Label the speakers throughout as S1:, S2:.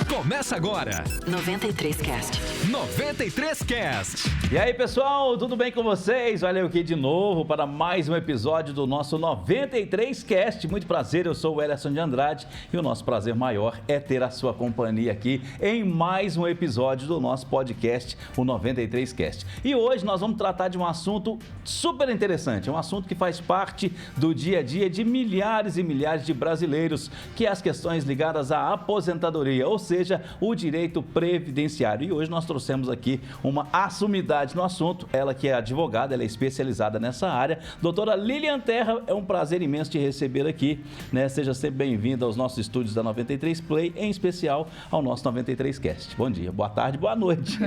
S1: Começa agora
S2: 93Cast.
S1: 93Cast.
S3: E aí, pessoal, tudo bem com vocês? Olha eu aqui de novo para mais um episódio do nosso 93Cast. Muito prazer, eu sou o Ellerson de Andrade e o nosso prazer maior é ter a sua companhia aqui em mais um episódio do nosso podcast, o 93Cast. E hoje nós vamos tratar de um assunto super interessante, um assunto que faz parte do dia a dia de milhares e milhares de brasileiros, que é as questões ligadas à aposentadoria, ou seja, o direito previdenciário. E hoje nós trouxemos aqui uma assumidade no assunto, ela que é advogada, ela é especializada nessa área, doutora Lilian Terra. É um prazer imenso te receber aqui, né? Seja sempre bem-vinda aos nossos estúdios da 93 Play, em especial ao nosso 93Cast. Bom dia, boa tarde, boa noite.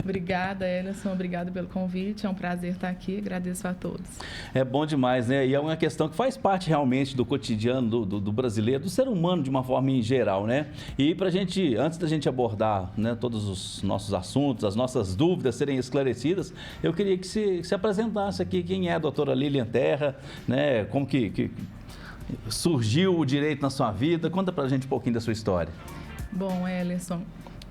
S4: Obrigada, Ellerson, obrigada pelo convite, é um prazer estar aqui, agradeço a todos.
S3: É bom demais, né? E é uma questão que faz parte realmente do cotidiano do brasileiro, do ser humano de uma forma em geral, né? E pra gente, antes da gente abordar, né, todos os nossos assuntos, as nossas dúvidas serem esclarecidas, eu queria que se apresentasse aqui quem é a doutora Lilian Terra, né? Como que surgiu o direito na sua vida? Conta pra gente um pouquinho da sua história.
S4: Bom, Ellerson,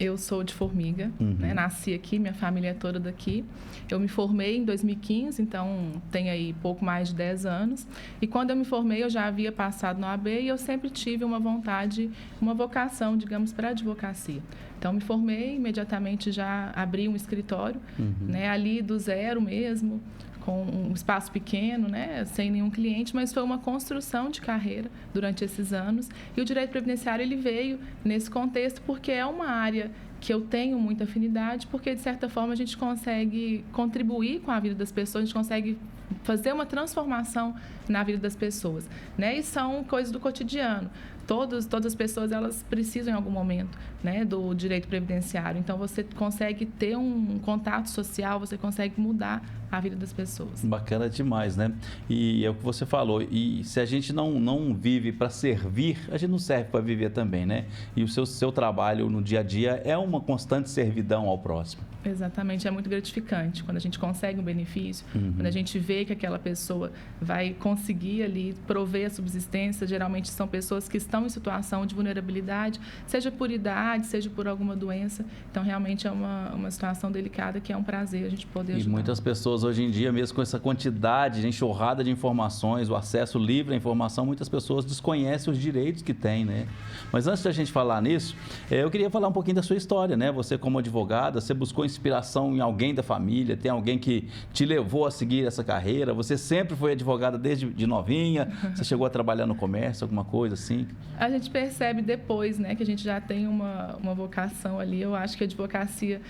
S4: eu sou de Formiga, né? Nasci aqui, minha família é toda daqui. Eu me formei em 2015, então tem aí pouco mais de 10 anos. E quando eu me formei, eu já havia passado no AB e eu sempre tive uma vontade, uma vocação, digamos, para a advocacia. Então, me formei, imediatamente já abri um escritório, né? Ali do zero mesmo, com um espaço pequeno, né, sem nenhum cliente, mas foi uma construção de carreira durante esses anos. E o direito previdenciário ele veio nesse contexto porque é uma área que eu tenho muita afinidade, porque, de certa forma, a gente consegue contribuir com a vida das pessoas, a gente consegue fazer uma transformação na vida das pessoas, né? E são coisas do cotidiano. Todas as pessoas, elas precisam em algum momento, né, do direito previdenciário. Então, você consegue ter um contato social, você consegue mudar a vida das pessoas.
S3: Bacana demais, né? E é o que você falou. E se a gente não vive para servir, a gente não serve para viver também, né? E o seu trabalho no dia a dia é uma constante servidão ao próximo.
S4: Exatamente, é muito gratificante quando a gente consegue um benefício, quando a gente vê que aquela pessoa vai conseguir ali prover a subsistência. Geralmente são pessoas que estão em situação de vulnerabilidade, seja por idade, seja por alguma doença. Então, realmente é uma situação delicada que é um prazer a gente poder ajudar.
S3: E muitas pessoas hoje em dia, mesmo com essa quantidade de enxurrada de informações, o acesso livre à informação, muitas pessoas desconhecem os direitos que têm, né? Mas antes da gente falar nisso, eu queria falar um pouquinho da sua história, né? Você como advogada, você buscou inspiração em alguém da família, tem alguém que te levou a seguir essa carreira? Você sempre foi advogada desde de novinha? Você chegou a trabalhar no comércio, alguma coisa assim?
S4: A gente percebe depois, né, que a gente já tem uma vocação ali. Eu acho que a advocacia,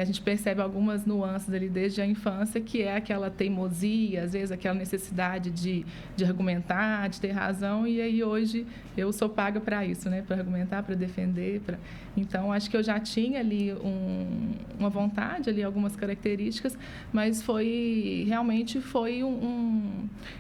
S4: a gente percebe algumas nuances ali desde a infância, que é aquela teimosia, às vezes aquela necessidade de argumentar, de ter razão, e aí hoje eu sou paga para isso, né, para argumentar, para defender. Então, acho que eu já tinha ali uma vontade, ali algumas características, mas realmente foi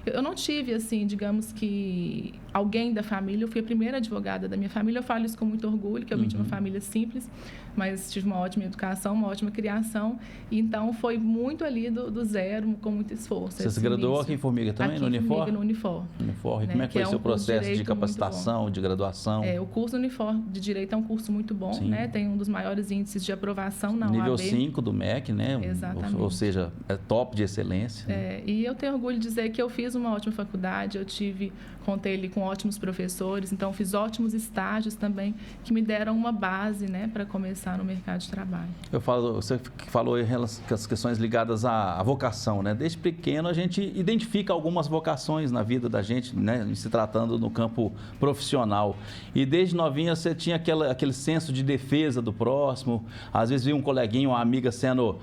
S4: eu não tive, assim, digamos que alguém da família. Eu fui a primeira advogada da minha família. Eu falo isso com muito orgulho, que eu vim de uma família simples, mas tive uma ótima educação, uma ótima criação. Então, foi muito ali do zero, com muito esforço.
S3: Você se graduou aqui em Formiga também,
S4: aqui
S3: no Unifor?
S4: Formiga, no Unifor.
S3: Unifor. E
S4: né?
S3: como é que foi o seu processo de
S4: muito
S3: capacitação, de graduação?
S4: O curso Unifor de Direito é um curso muito bom, né? Tem um dos maiores índices de aprovação na
S3: Nível
S4: OAB.
S3: 5 do MEC, né?
S4: Exatamente.
S3: Ou seja, é top de excelência. Né?
S4: E eu tenho orgulho de dizer que eu fiz uma ótima faculdade, contei ali com ótimos professores, então fiz ótimos estágios também, que me deram uma base, né, para começar no mercado de trabalho.
S3: Você falou em relação às questões ligadas à vocação, né? Desde pequeno a gente identifica algumas vocações na vida da gente, né, se tratando no campo profissional. E desde novinha você tinha aquele senso de defesa do próximo, às vezes via um coleguinha, uma amiga sendo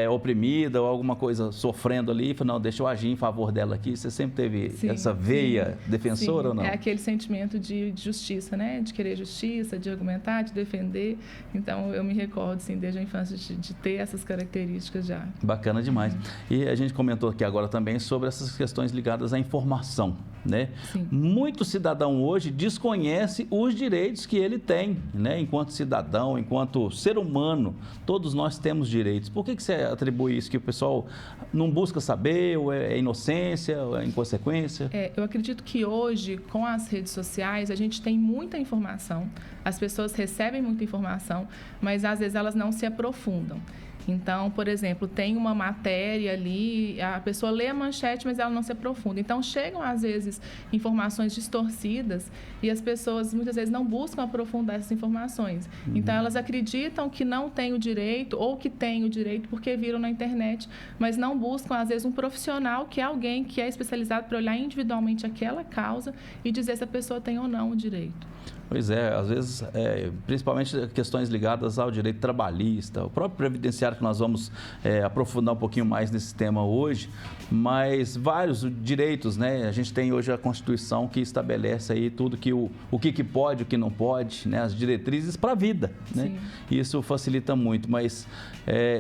S3: oprimida ou alguma coisa sofrendo ali, e falou, não, deixa eu agir em favor dela aqui. Você sempre teve essa veia defensora ou não?
S4: É aquele sentimento de justiça, né? De querer justiça, de argumentar, de defender. Então, Então, eu me recordo, assim, desde a infância de ter essas características já.
S3: Bacana demais. E a gente comentou aqui agora também sobre essas questões ligadas à informação, né?
S4: Sim.
S3: Muito cidadão hoje desconhece os direitos que ele tem, né? Enquanto cidadão, enquanto ser humano, todos nós temos direitos. Por que você atribui isso? Que o pessoal não busca saber, ou é inocência, ou é inconsequência?
S4: Eu acredito que hoje, com as redes sociais, a gente tem muita informação, as pessoas recebem muita informação, mas às vezes elas não se aprofundam. Então, por exemplo, tem uma matéria ali, a pessoa lê a manchete, mas ela não se aprofunda. Então, chegam, às vezes, informações distorcidas e as pessoas, muitas vezes, não buscam aprofundar essas informações. Então, elas acreditam que não têm o direito ou que têm o direito porque viram na internet, mas não buscam, às vezes, um profissional que é alguém que é especializado para olhar individualmente aquela causa e dizer se a pessoa tem ou não o direito.
S3: Pois é, às vezes, principalmente questões ligadas ao direito trabalhista, o próprio previdenciário, que nós vamos aprofundar um pouquinho mais nesse tema hoje, mas vários direitos, né? A gente tem hoje a Constituição que estabelece aí tudo que o que pode, o que não pode, né? As diretrizes para a vida, né? Isso facilita muito, mas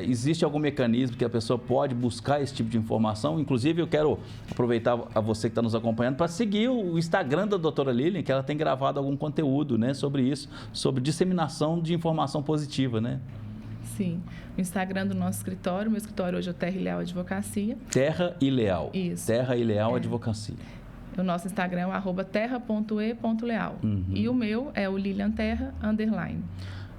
S3: existe algum mecanismo que a pessoa pode buscar esse tipo de informação? Inclusive, eu quero aproveitar a você que está nos acompanhando para seguir o Instagram da doutora Lilian, que ela tem gravado algum conteúdo, né, sobre isso, sobre disseminação de informação positiva, né?
S4: Sim. O Instagram do nosso escritório, meu escritório hoje é o Terra e Leal Advocacia.
S3: Terra e Leal.
S4: Isso.
S3: Terra e Leal Advocacia.
S4: O nosso Instagram é o @terra.e.leal. E o meu é o Lilian Terra _.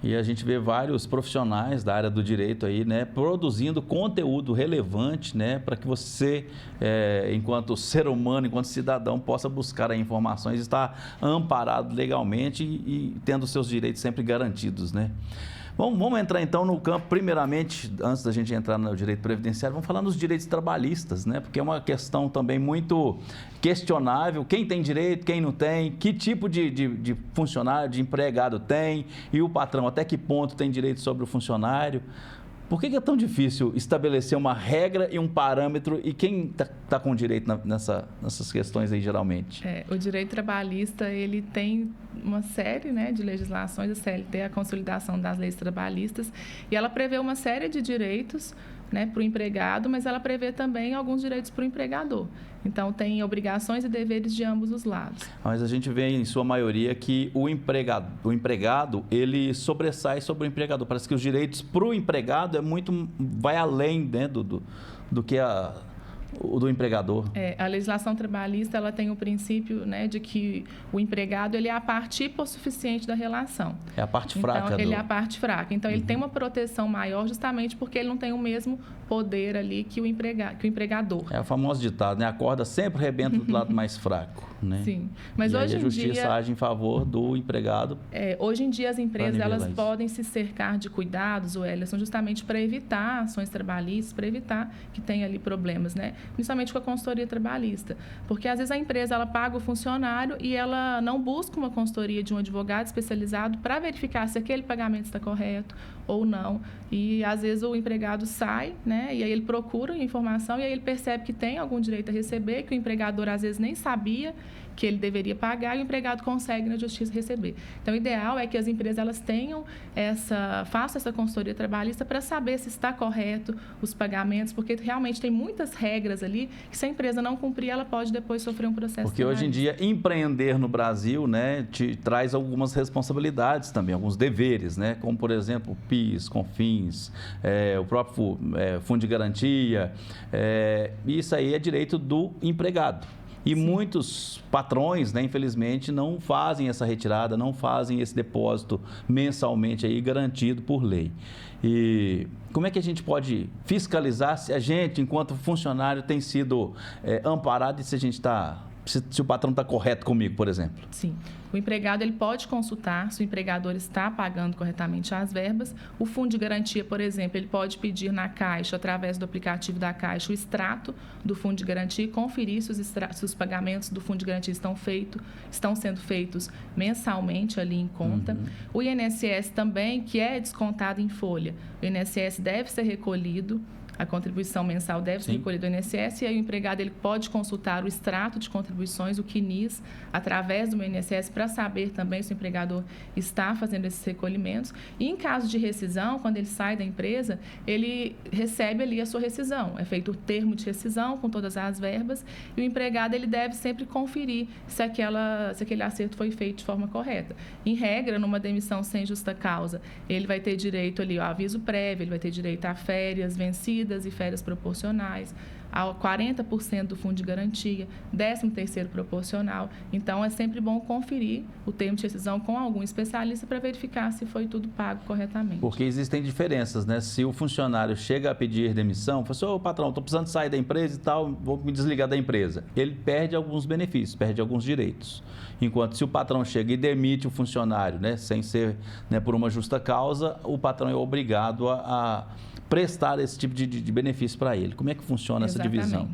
S3: E a gente vê vários profissionais da área do direito aí, né, produzindo conteúdo relevante, né, para que você, enquanto ser humano, enquanto cidadão, possa buscar aí informações, estar amparado legalmente e tendo seus direitos sempre garantidos, né? Bom, vamos entrar então no campo, primeiramente, antes da gente entrar no direito previdenciário, vamos falar nos direitos trabalhistas, né? Porque é uma questão também muito questionável, quem tem direito, quem não tem, que tipo de funcionário, de empregado tem, e o patrão até que ponto tem direito sobre o funcionário. Por que é tão difícil estabelecer uma regra e um parâmetro e quem está com direito nessas questões aí, geralmente?
S4: O direito trabalhista, ele tem uma série, né, de legislações, a CLT, a Consolidação das Leis Trabalhistas, e ela prevê uma série de direitos, né, para o empregado, mas ela prevê também alguns direitos para o empregador. Então, tem obrigações e deveres de ambos os lados.
S3: Mas a gente vê, em sua maioria, que o empregado, ele sobressai sobre o empregador. Parece que os direitos para o empregado vai além, né, do que o do empregador.
S4: A legislação trabalhista, ela tem o princípio, né, de que o empregado, ele é a parte hipossuficiente da relação.
S3: É a parte fraca.
S4: Então, ele é a parte fraca. Então, ele tem uma proteção maior justamente porque ele não tem o mesmo poder ali que o empregador.
S3: É o famoso ditado, né? A corda sempre arrebenta do lado mais fraco, né?
S4: Sim. Mas
S3: e
S4: hoje
S3: aí a justiça age em favor do empregado.
S4: Hoje em dia, as empresas, elas podem se cercar de cuidados, Wellerson, justamente para evitar ações trabalhistas, para evitar que tenha ali problemas, né? Principalmente com a consultoria trabalhista. Porque, às vezes, a empresa, ela paga o funcionário e ela não busca uma consultoria de um advogado especializado para verificar se aquele pagamento está correto ou não. E, às vezes, o empregado sai, né? E aí ele procura informação e aí ele percebe que tem algum direito a receber, que o empregador, às vezes, nem sabia que ele deveria pagar e o empregado consegue na justiça receber. Então, o ideal é que as empresas elas façam essa consultoria trabalhista para saber se está correto os pagamentos, porque realmente tem muitas regras ali que se a empresa não cumprir, ela pode depois sofrer um processo
S3: Porque hoje em dia, empreender no Brasil, né, te traz algumas responsabilidades também, alguns deveres, né, como, por exemplo, PIS, CONFINS, o próprio Fundo de Garantia, isso aí é direito do empregado. E muitos patrões, né, infelizmente, não fazem essa retirada, não fazem esse depósito mensalmente aí garantido por lei. E como é que a gente pode fiscalizar se a gente, enquanto funcionário, tem sido amparado e se o patrão está correto comigo, por exemplo?
S4: Sim. O empregado ele pode consultar se o empregador está pagando corretamente as verbas. O fundo de garantia, por exemplo, ele pode pedir na Caixa, através do aplicativo da Caixa, o extrato do fundo de garantia e conferir se os pagamentos do fundo de garantia estão sendo feitos mensalmente ali em conta. O INSS também, que é descontado em folha. O INSS deve ser recolhido a contribuição mensal deve ser recolhida do INSS, e aí o empregado ele pode consultar o extrato de contribuições, o CNIS, através do meu INSS, para saber também se o empregador está fazendo esses recolhimentos. E em caso de rescisão, quando ele sai da empresa, ele recebe ali a sua rescisão. É feito o termo de rescisão com todas as verbas, e o empregado ele deve sempre conferir se aquele acerto foi feito de forma correta. Em regra, numa demissão sem justa causa, ele vai ter direito ali ao aviso prévio, ele vai ter direito a férias vencidas e férias proporcionais, a 40% do fundo de garantia, 13º proporcional. Então, é sempre bom conferir o termo de rescisão com algum especialista para verificar se foi tudo pago corretamente.
S3: Porque existem diferenças, né? Se o funcionário chega a pedir demissão, fala assim, ô patrão, estou precisando sair da empresa e tal, vou me desligar da empresa. Ele perde alguns benefícios, perde alguns direitos. Enquanto se o patrão chega e demite o funcionário, né, sem ser, né, por uma justa causa, o patrão é obrigado a prestar esse tipo de benefício para ele. Como é que funciona essa divisão?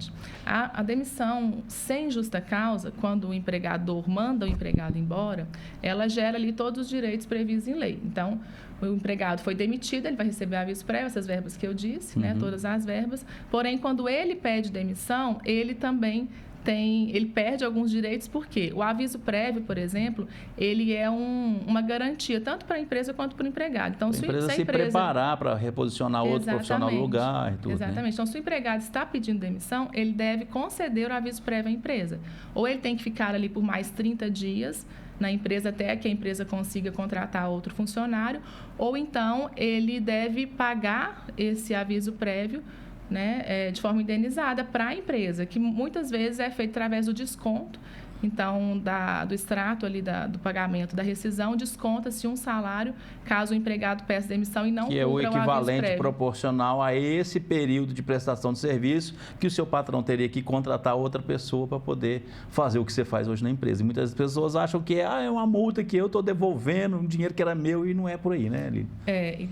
S4: A demissão sem justa causa, quando o empregador manda o empregado embora, ela gera ali todos os direitos previstos em lei. Então, o empregado foi demitido, ele vai receber aviso prévio, essas verbas que eu disse, né, todas as verbas. Porém, quando ele pede demissão, ele também ele perde alguns direitos, porque o aviso prévio, por exemplo, ele é uma garantia, tanto para a empresa quanto para o empregado. Então,
S3: a empresa se preparar para reposicionar outro profissional no lugar e tudo.
S4: Exatamente. Né? Então, se o empregado está pedindo demissão, ele deve conceder o aviso prévio à empresa. Ou ele tem que ficar ali por mais 30 dias na empresa até que a empresa consiga contratar outro funcionário, ou então ele deve pagar esse aviso prévio, né, de forma indenizada para a empresa, que muitas vezes é feito através do desconto. Então, do extrato ali do pagamento da rescisão, desconta-se um salário caso o empregado peça demissão e não cumpra o aviso prévio.
S3: Que é o equivalente proporcional a esse período de prestação de serviço que o seu patrão teria que contratar outra pessoa para poder fazer o que você faz hoje na empresa. E muitas pessoas acham que é uma multa que eu estou devolvendo, um dinheiro que era meu, e não é por aí, né, Aline?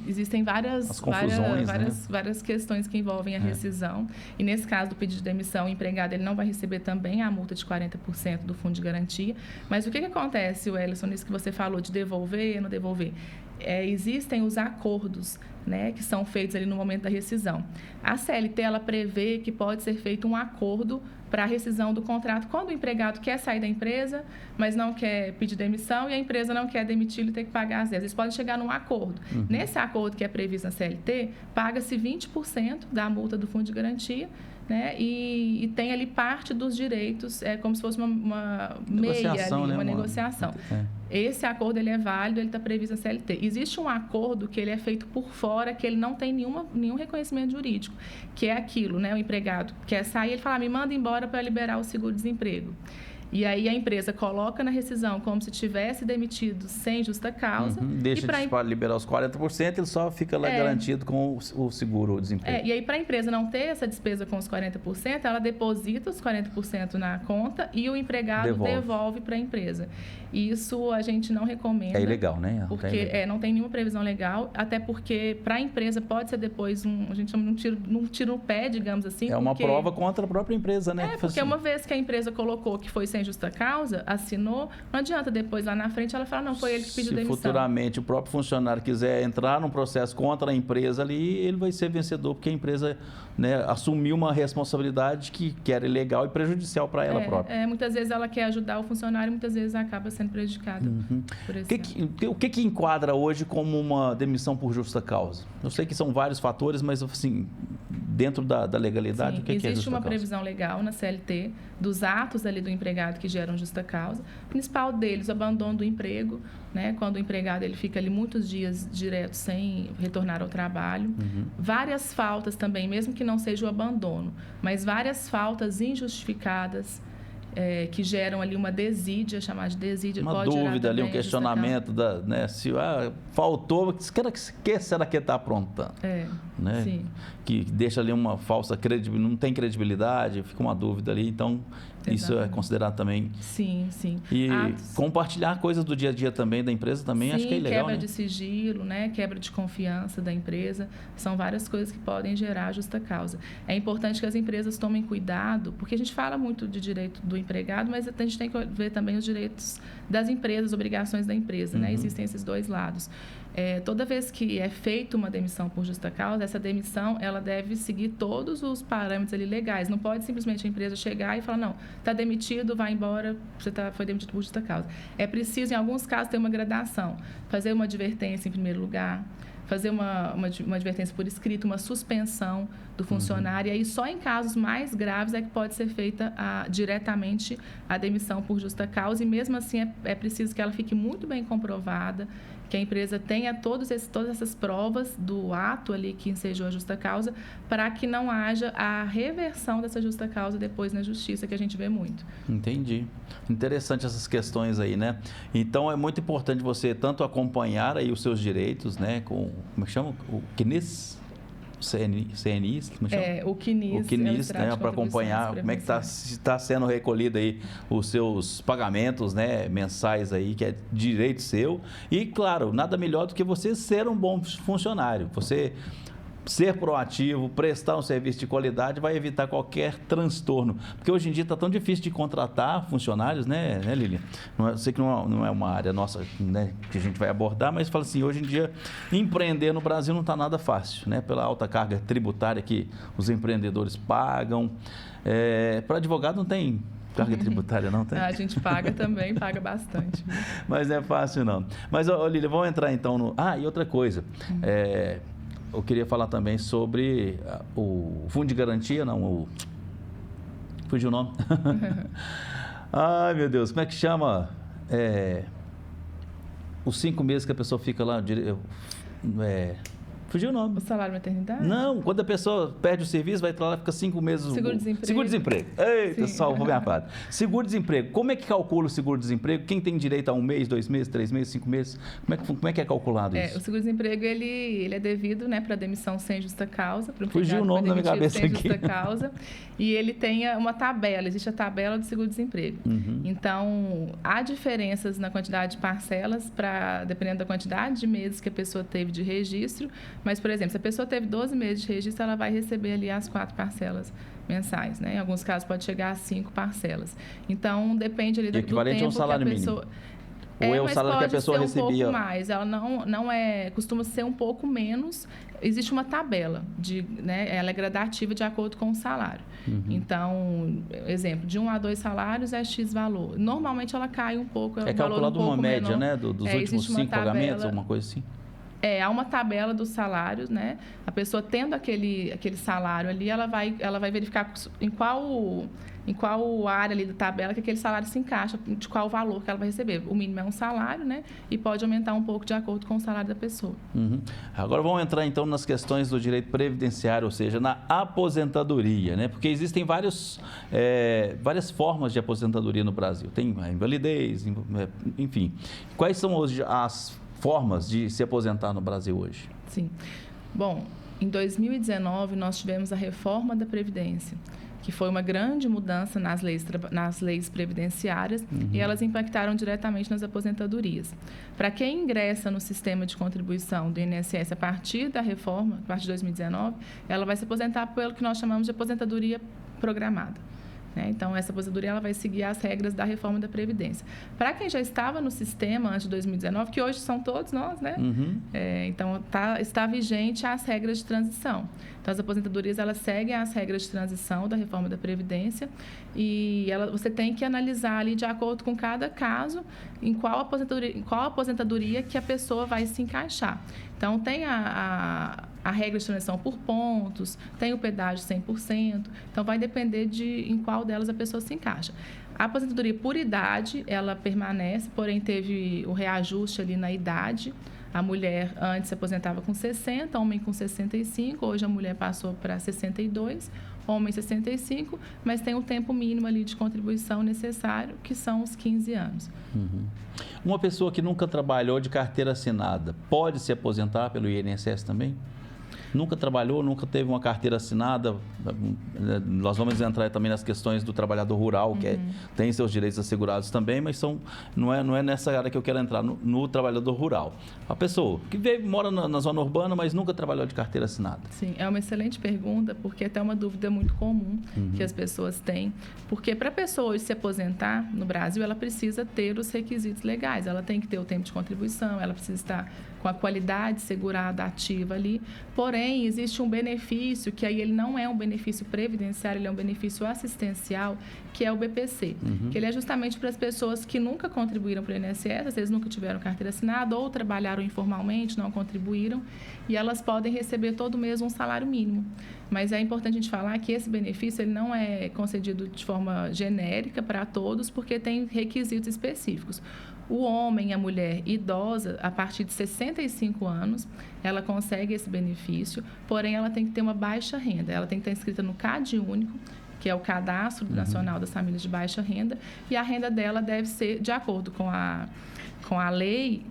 S4: Existem várias confusões, várias questões que envolvem a rescisão. E nesse caso do pedido de demissão, o empregado ele não vai receber também a multa de 40% do fundo de garantia. Mas o que acontece, Welleson, nisso que você falou de devolver ou não devolver? Existem os acordos, né, que são feitos ali no momento da rescisão. A CLT, ela prevê que pode ser feito um acordo para a rescisão do contrato quando o empregado quer sair da empresa, mas não quer pedir demissão, e a empresa não quer demitir e tem que pagar as 10. Eles podem chegar num acordo. Nesse acordo que é previsto na CLT, paga-se 20% da multa do fundo de garantia, né? E tem ali parte dos direitos, como se fosse uma meia ali, né? Uma negociação. Esse acordo ele é válido, ele está previsto na CLT. Existe um acordo que ele é feito por fora, que ele não tem nenhum reconhecimento jurídico, que é aquilo, né? O empregado quer sair, ele fala, me manda embora para liberar o seguro-desemprego. E aí a empresa coloca na rescisão como se tivesse demitido sem justa causa.
S3: Deixa de liberar os 40%, ele só fica lá garantido com o seguro-desemprego.
S4: E aí, para a empresa não ter essa despesa com os 40%, ela deposita os 40% na conta e o empregado devolve para a empresa. Isso a gente não recomenda.
S3: É ilegal, né?
S4: Porque não tem nenhuma previsão legal, até porque para a empresa pode ser depois a gente chama de um tiro no pé, digamos assim.
S3: É uma prova contra a própria empresa, né?
S4: Porque uma vez que a empresa colocou que foi sem justa causa, assinou, não adianta depois lá na frente ela falar, não, foi ele que pediu demissão.
S3: Se futuramente o próprio funcionário quiser entrar num processo contra a empresa ali, ele vai ser vencedor, porque a empresa, né, assumiu uma responsabilidade que era ilegal e prejudicial para ela própria.
S4: Muitas vezes ela quer ajudar o funcionário, muitas vezes acaba sendo prejudicada por esse
S3: O que enquadra hoje como uma demissão por justa causa? Eu sei que são vários fatores, mas assim, dentro da legalidade,
S4: Sim,
S3: o que é justa causa?
S4: Existe uma previsão legal na CLT dos atos ali do empregado que geram justa causa. O principal deles, o abandono do emprego, né? Quando o empregado ele fica ali muitos dias direto sem retornar ao trabalho. Várias faltas também, mesmo que não seja o abandono, mas várias faltas injustificadas, que geram ali uma desídia, chamada de desídia.
S3: Uma dúvida ali, um questionamento, né? Se faltou, que será que ele está aprontando? Né?
S4: Sim.
S3: Que deixa ali uma falsa credibilidade, não tem credibilidade, fica uma dúvida ali. Então, Isso é
S4: Exatamente.
S3: considerado também.
S4: Sim.
S3: E
S4: Atos.
S3: compartilhar coisas do dia a dia também da empresa também,
S4: Sim,
S3: acho que é legal,
S4: quebra
S3: né?
S4: de sigilo, né? Quebra de confiança da empresa. São várias coisas que podem gerar justa causa. É importante que as empresas tomem cuidado, porque a gente fala muito de direito do empregado, mas a gente tem que ver também os direitos das empresas, obrigações da empresa, né? Existem esses dois lados. Toda vez que é feita uma demissão por justa causa, essa demissão ela deve seguir todos os parâmetros ali legais. Não pode simplesmente a empresa chegar e falar, não, está demitido, vai embora, foi demitido por justa causa. É preciso, em alguns casos, ter uma gradação. Fazer uma advertência em primeiro lugar, fazer uma advertência por escrito, uma suspensão do funcionário. E aí, só em casos mais graves é que pode ser feita diretamente a demissão por justa causa. E mesmo assim, é preciso que ela fique muito bem comprovada, que a empresa tenha todas essas provas do ato ali que ensejou a justa causa, para que não haja a reversão dessa justa causa depois na justiça, que a gente vê muito.
S3: Entendi. Interessante essas questões aí, né? Então, é muito importante você tanto acompanhar aí os seus direitos, né? Como é que chama? O CNIS? CNIS, como chama?
S4: O CNIS,
S3: né, para acompanhar como é que está sendo recolhido aí os seus pagamentos, né, mensais aí, que é direito seu. E, claro, nada melhor do que você ser um bom funcionário. Você ser proativo, prestar um serviço de qualidade vai evitar qualquer transtorno. Porque hoje em dia está tão difícil de contratar funcionários, né Lilian? Sei que não é uma área nossa, né, que a gente vai abordar, mas fala assim, hoje em dia empreender no Brasil não está nada fácil, né? Pela alta carga tributária que os empreendedores pagam. Para advogado não tem carga tributária, não tem?
S4: A gente paga também, paga bastante.
S3: Mas não é fácil, não. Mas, Lilian, vamos entrar então no... e outra coisa. Eu queria falar também sobre o fundo de garantia, fugiu o nome. Ai, meu Deus, como é que chama? Os 5 meses que a pessoa fica lá, fugiu o nome.
S4: O salário maternidade?
S3: Não, quando a pessoa perde o serviço, vai lá, fica 5 meses...
S4: Seguro-desemprego.
S3: Seguro-desemprego. Eita, salvou minha parte. Seguro-desemprego. Como é que calcula o seguro-desemprego? Quem tem direito a 1 mês, 2 meses, 3 meses, 5 meses? Como é que é calculado isso?
S4: O seguro-desemprego, ele é devido, né, para demissão sem justa causa.
S3: Fugiu o nome da minha cabeça
S4: sem
S3: aqui.
S4: Justa causa. E ele tem uma tabela, existe a tabela do seguro-desemprego. Então, há diferenças na quantidade de parcelas, dependendo da quantidade de meses que a pessoa teve de registro. Mas, por exemplo, se a pessoa teve 12 meses de registro, ela vai receber ali as 4 parcelas mensais, né? Em alguns casos pode chegar a 5 parcelas. Então, depende ali do tempo
S3: equivalente a um salário
S4: que a pessoa...
S3: mínimo. Ou é o salário que a pessoa recebia?
S4: Um pouco mais, ela costuma ser um pouco menos. Existe uma tabela, né, ela é gradativa de acordo com o salário. Então, exemplo, de 1 a 2 salários é X valor. Normalmente ela cai um pouco.
S3: É calculado uma média, né, dos últimos 5 pagamentos, alguma coisa assim?
S4: Há uma tabela dos salários, né? A pessoa tendo aquele salário ali, ela vai verificar em qual área ali da tabela que aquele salário se encaixa, de qual valor que ela vai receber. O mínimo é um salário, né? E pode aumentar um pouco de acordo com o salário da pessoa.
S3: Agora vamos entrar então nas questões do direito previdenciário, ou seja, na aposentadoria, né? Porque existem várias formas de aposentadoria no Brasil. Tem a invalidez, enfim. Quais são hoje as formas de se aposentar no Brasil hoje?
S4: Sim. Bom, em 2019 nós tivemos a reforma da Previdência, que foi uma grande mudança nas leis previdenciárias e elas impactaram diretamente nas aposentadorias. Para quem ingressa no sistema de contribuição do INSS a partir da reforma, a partir de 2019, ela vai se aposentar pelo que nós chamamos de aposentadoria programada. Então, essa aposentadoria ela vai seguir as regras da reforma da Previdência. Para quem já estava no sistema antes de 2019, que hoje são todos nós, né? Então, está vigente as regras de transição. Então, as aposentadorias, elas seguem as regras de transição da reforma da Previdência e você tem que analisar ali, de acordo com cada caso, em qual aposentadoria que a pessoa vai se encaixar. Então, tem a regra de transição por pontos, tem o pedágio 100%, então vai depender em qual delas a pessoa se encaixa. A aposentadoria por idade, ela permanece, porém teve o reajuste ali na idade. A mulher antes se aposentava com 60, homem com 65, hoje a mulher passou para 62, homem 65, mas tem o tempo mínimo ali de contribuição necessário, que são os 15 anos.
S3: Uma pessoa que nunca trabalhou de carteira assinada, pode se aposentar pelo INSS também? nunca trabalhou, nunca teve uma carteira assinada. Nós vamos entrar também nas questões do trabalhador rural, que tem seus direitos assegurados também, mas não é nessa área que eu quero entrar, no trabalhador rural. A pessoa que mora na zona urbana, mas nunca trabalhou de carteira assinada.
S4: Sim, é uma excelente pergunta, porque é até uma dúvida muito comum que as pessoas têm. Porque para a pessoa hoje se aposentar no Brasil, ela precisa ter os requisitos legais. Ela tem que ter o tempo de contribuição, ela precisa estar com a qualidade segurada ativa ali. Porém, existe um benefício, que aí ele não é um benefício previdenciário, ele é um benefício assistencial, que é o BPC. Que ele é justamente para as pessoas que nunca contribuíram para o INSS, às vezes nunca tiveram carteira assinada ou trabalharam informalmente, não contribuíram, e elas podem receber todo mês um salário mínimo. Mas é importante a gente falar que esse benefício ele não é concedido de forma genérica para todos, porque tem requisitos específicos. O homem e a mulher idosa, a partir de 65 anos, ela consegue esse benefício, porém ela tem que ter uma baixa renda. Ela tem que estar inscrita no CAD único, que é o Cadastro Nacional das Famílias de Baixa Renda, e a renda dela deve ser, de acordo com a lei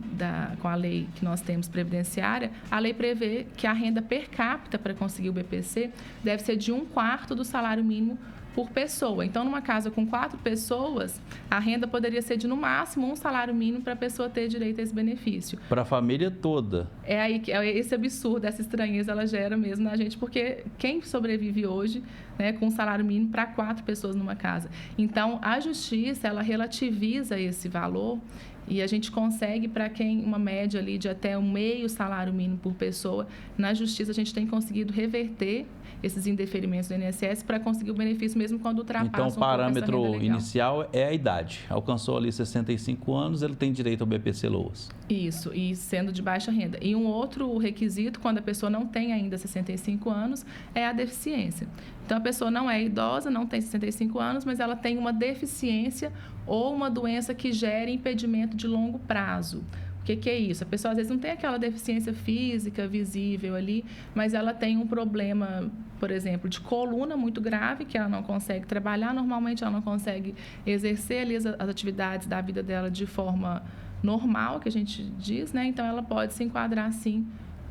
S4: que nós temos previdenciária, a lei prevê que a renda per capita para conseguir o BPC deve ser de 1/4 do salário mínimo por pessoa. Então, numa casa com 4 pessoas, a renda poderia ser de, no máximo, um salário mínimo para a pessoa ter direito a esse benefício.
S3: Para a família toda.
S4: É aí que esse absurdo, essa estranheza, ela gera mesmo na gente, porque quem sobrevive hoje, né, com um salário mínimo para 4 pessoas numa casa? Então, a justiça, ela relativiza esse valor e a gente consegue, para quem, uma média ali de até um meio salário mínimo por pessoa, na justiça a gente tem conseguido reverter esses indeferimentos do INSS para conseguir o benefício mesmo quando ultrapassa
S3: Então, o parâmetro inicial é a idade. Alcançou ali 65 anos, ele tem direito ao BPC LOAS.
S4: Isso, e sendo de baixa renda. E um outro requisito, quando a pessoa não tem ainda 65 anos, é a deficiência. Então, a pessoa não é idosa, não tem 65 anos, mas ela tem uma deficiência ou uma doença que gere impedimento de longo prazo. O que é isso? A pessoa, às vezes, não tem aquela deficiência física visível ali, mas ela tem um problema, por exemplo, de coluna muito grave, que ela não consegue trabalhar normalmente, ela não consegue exercer ali as atividades da vida dela de forma normal, que a gente diz, né? Então, ela pode se enquadrar, sim,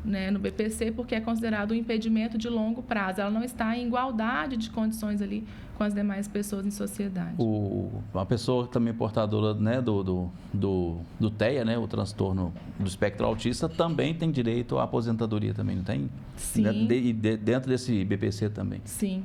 S4: né, no BPC, porque é considerado um impedimento de longo prazo. Ela não está em igualdade de condições ali com as demais pessoas em sociedade.
S3: Uma pessoa também portadora, né, do TEA, né, o transtorno do espectro autista, também tem direito à aposentadoria também, não tem?
S4: Sim.
S3: Dentro desse BPC também?
S4: Sim,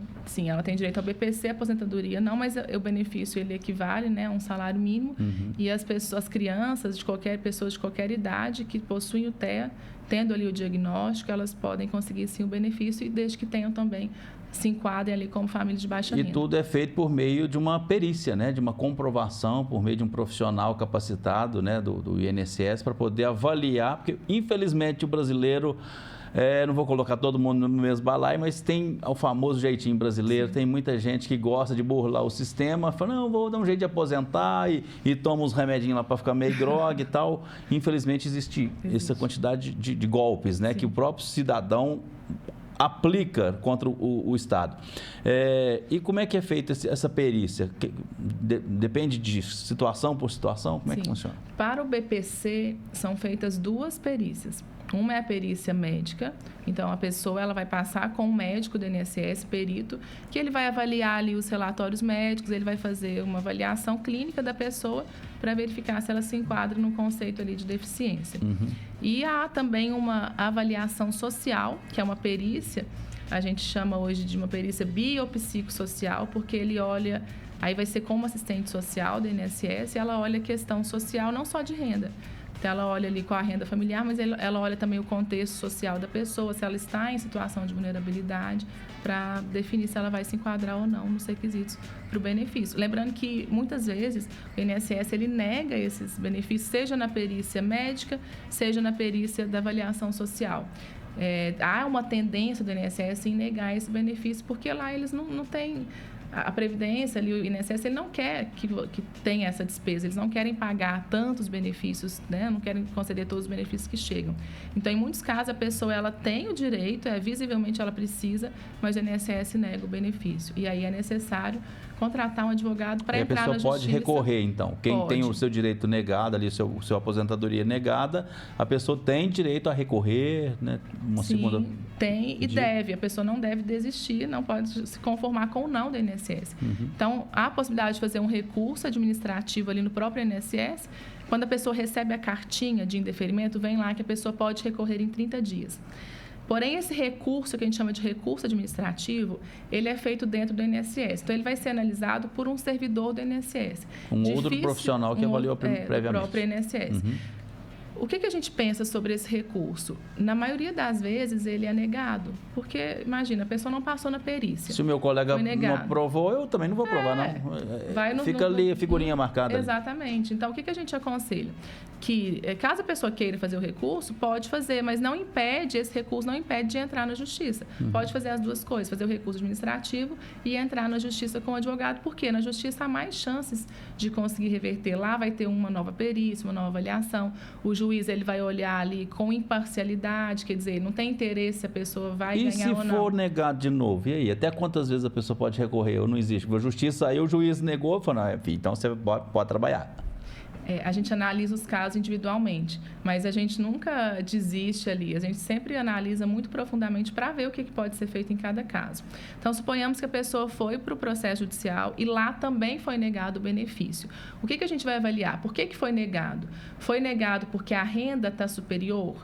S4: ela tem direito ao BPC, aposentadoria não, mas o benefício ele equivale, né, a um salário mínimo. E as crianças pessoas de qualquer idade que possuem o TEA, tendo ali o diagnóstico, elas podem conseguir sim o benefício, e desde que tenham também, se enquadrem ali como família de baixa renda.
S3: E tudo é feito por meio de uma perícia, né? De uma comprovação, por meio de um profissional capacitado, né? do INSS, para poder avaliar, porque infelizmente o brasileiro, não vou colocar todo mundo no mesmo balaio, mas tem o famoso jeitinho brasileiro. Sim. Tem muita gente que gosta de burlar o sistema, fala, não, vou dar um jeito de aposentar e toma uns remedinhos lá para ficar meio grogue e tal. Infelizmente existe essa quantidade de golpes, né? Sim. Que o próprio cidadão aplica contra o Estado. E como é que é feita essa perícia? Depende de situação por situação? Como é que funciona?
S4: Para o BPC, são feitas 2 perícias. Uma é a perícia médica, então a pessoa ela vai passar com um médico do INSS, perito, que ele vai avaliar ali os relatórios médicos, ele vai fazer uma avaliação clínica da pessoa para verificar se ela se enquadra no conceito ali de deficiência. E há também uma avaliação social, que é uma perícia, a gente chama hoje de uma perícia biopsicossocial, porque ele olha, aí vai ser como assistente social do INSS, e ela olha a questão social não só de renda. Então, ela olha ali com a renda familiar, mas ela olha também o contexto social da pessoa, se ela está em situação de vulnerabilidade, para definir se ela vai se enquadrar ou não nos requisitos para o benefício. Lembrando que, muitas vezes, o INSS ele nega esses benefícios, seja na perícia médica, seja na perícia da avaliação social. Há uma tendência do INSS em negar esse benefício, porque lá eles não têm... A Previdência, ali, o INSS, ele não quer que tenha essa despesa, eles não querem pagar tantos benefícios, né? Não querem conceder todos os benefícios que chegam. Então, em muitos casos, a pessoa ela tem o direito, visivelmente ela precisa, mas o INSS nega o benefício. E aí é necessário contratar um advogado para entrar na justiça.
S3: A pessoa pode recorrer, então. Quem tem o seu direito negado, ali, sua aposentadoria negada, a pessoa tem direito a recorrer, né?
S4: Sim, tem e deve. A pessoa não deve desistir, não pode se conformar com o não do INSS. Então, há a possibilidade de fazer um recurso administrativo ali no próprio INSS. Quando a pessoa recebe a cartinha de indeferimento, vem lá que a pessoa pode recorrer em 30 dias. Porém, esse recurso, que a gente chama de recurso administrativo, ele é feito dentro do INSS. Então, ele vai ser analisado por um servidor do INSS.
S3: Outro profissional que avaliou previamente.
S4: O próprio INSS. O que a gente pensa sobre esse recurso? Na maioria das vezes, ele é negado. Porque, imagina, a pessoa não passou na perícia.
S3: Se o meu colega não aprovou, eu também não vou aprovar, não. Fica ali a figurinha marcada.
S4: Exatamente.
S3: Ali.
S4: Então, o que a gente aconselha? Que, caso a pessoa queira fazer o recurso, pode fazer, mas não impede, esse recurso não impede de entrar na justiça. Pode fazer as duas coisas, fazer o recurso administrativo e entrar na justiça com o advogado, porque na justiça há mais chances de conseguir reverter. Lá vai ter uma nova perícia, uma nova avaliação. O juiz ele vai olhar ali com imparcialidade, quer dizer, não tem interesse se a pessoa vai ganhar ou não.
S3: E se for negado de novo? E aí? Até quantas vezes a pessoa pode recorrer ou não existe? A justiça, aí o juiz negou, falou, então você pode trabalhar.
S4: A gente analisa os casos individualmente, mas a gente nunca desiste ali. A gente sempre analisa muito profundamente para ver o que pode ser feito em cada caso. Então, suponhamos que a pessoa foi para o processo judicial e lá também foi negado o benefício. O que a gente vai avaliar? Por que foi negado? Foi negado porque a renda está superior?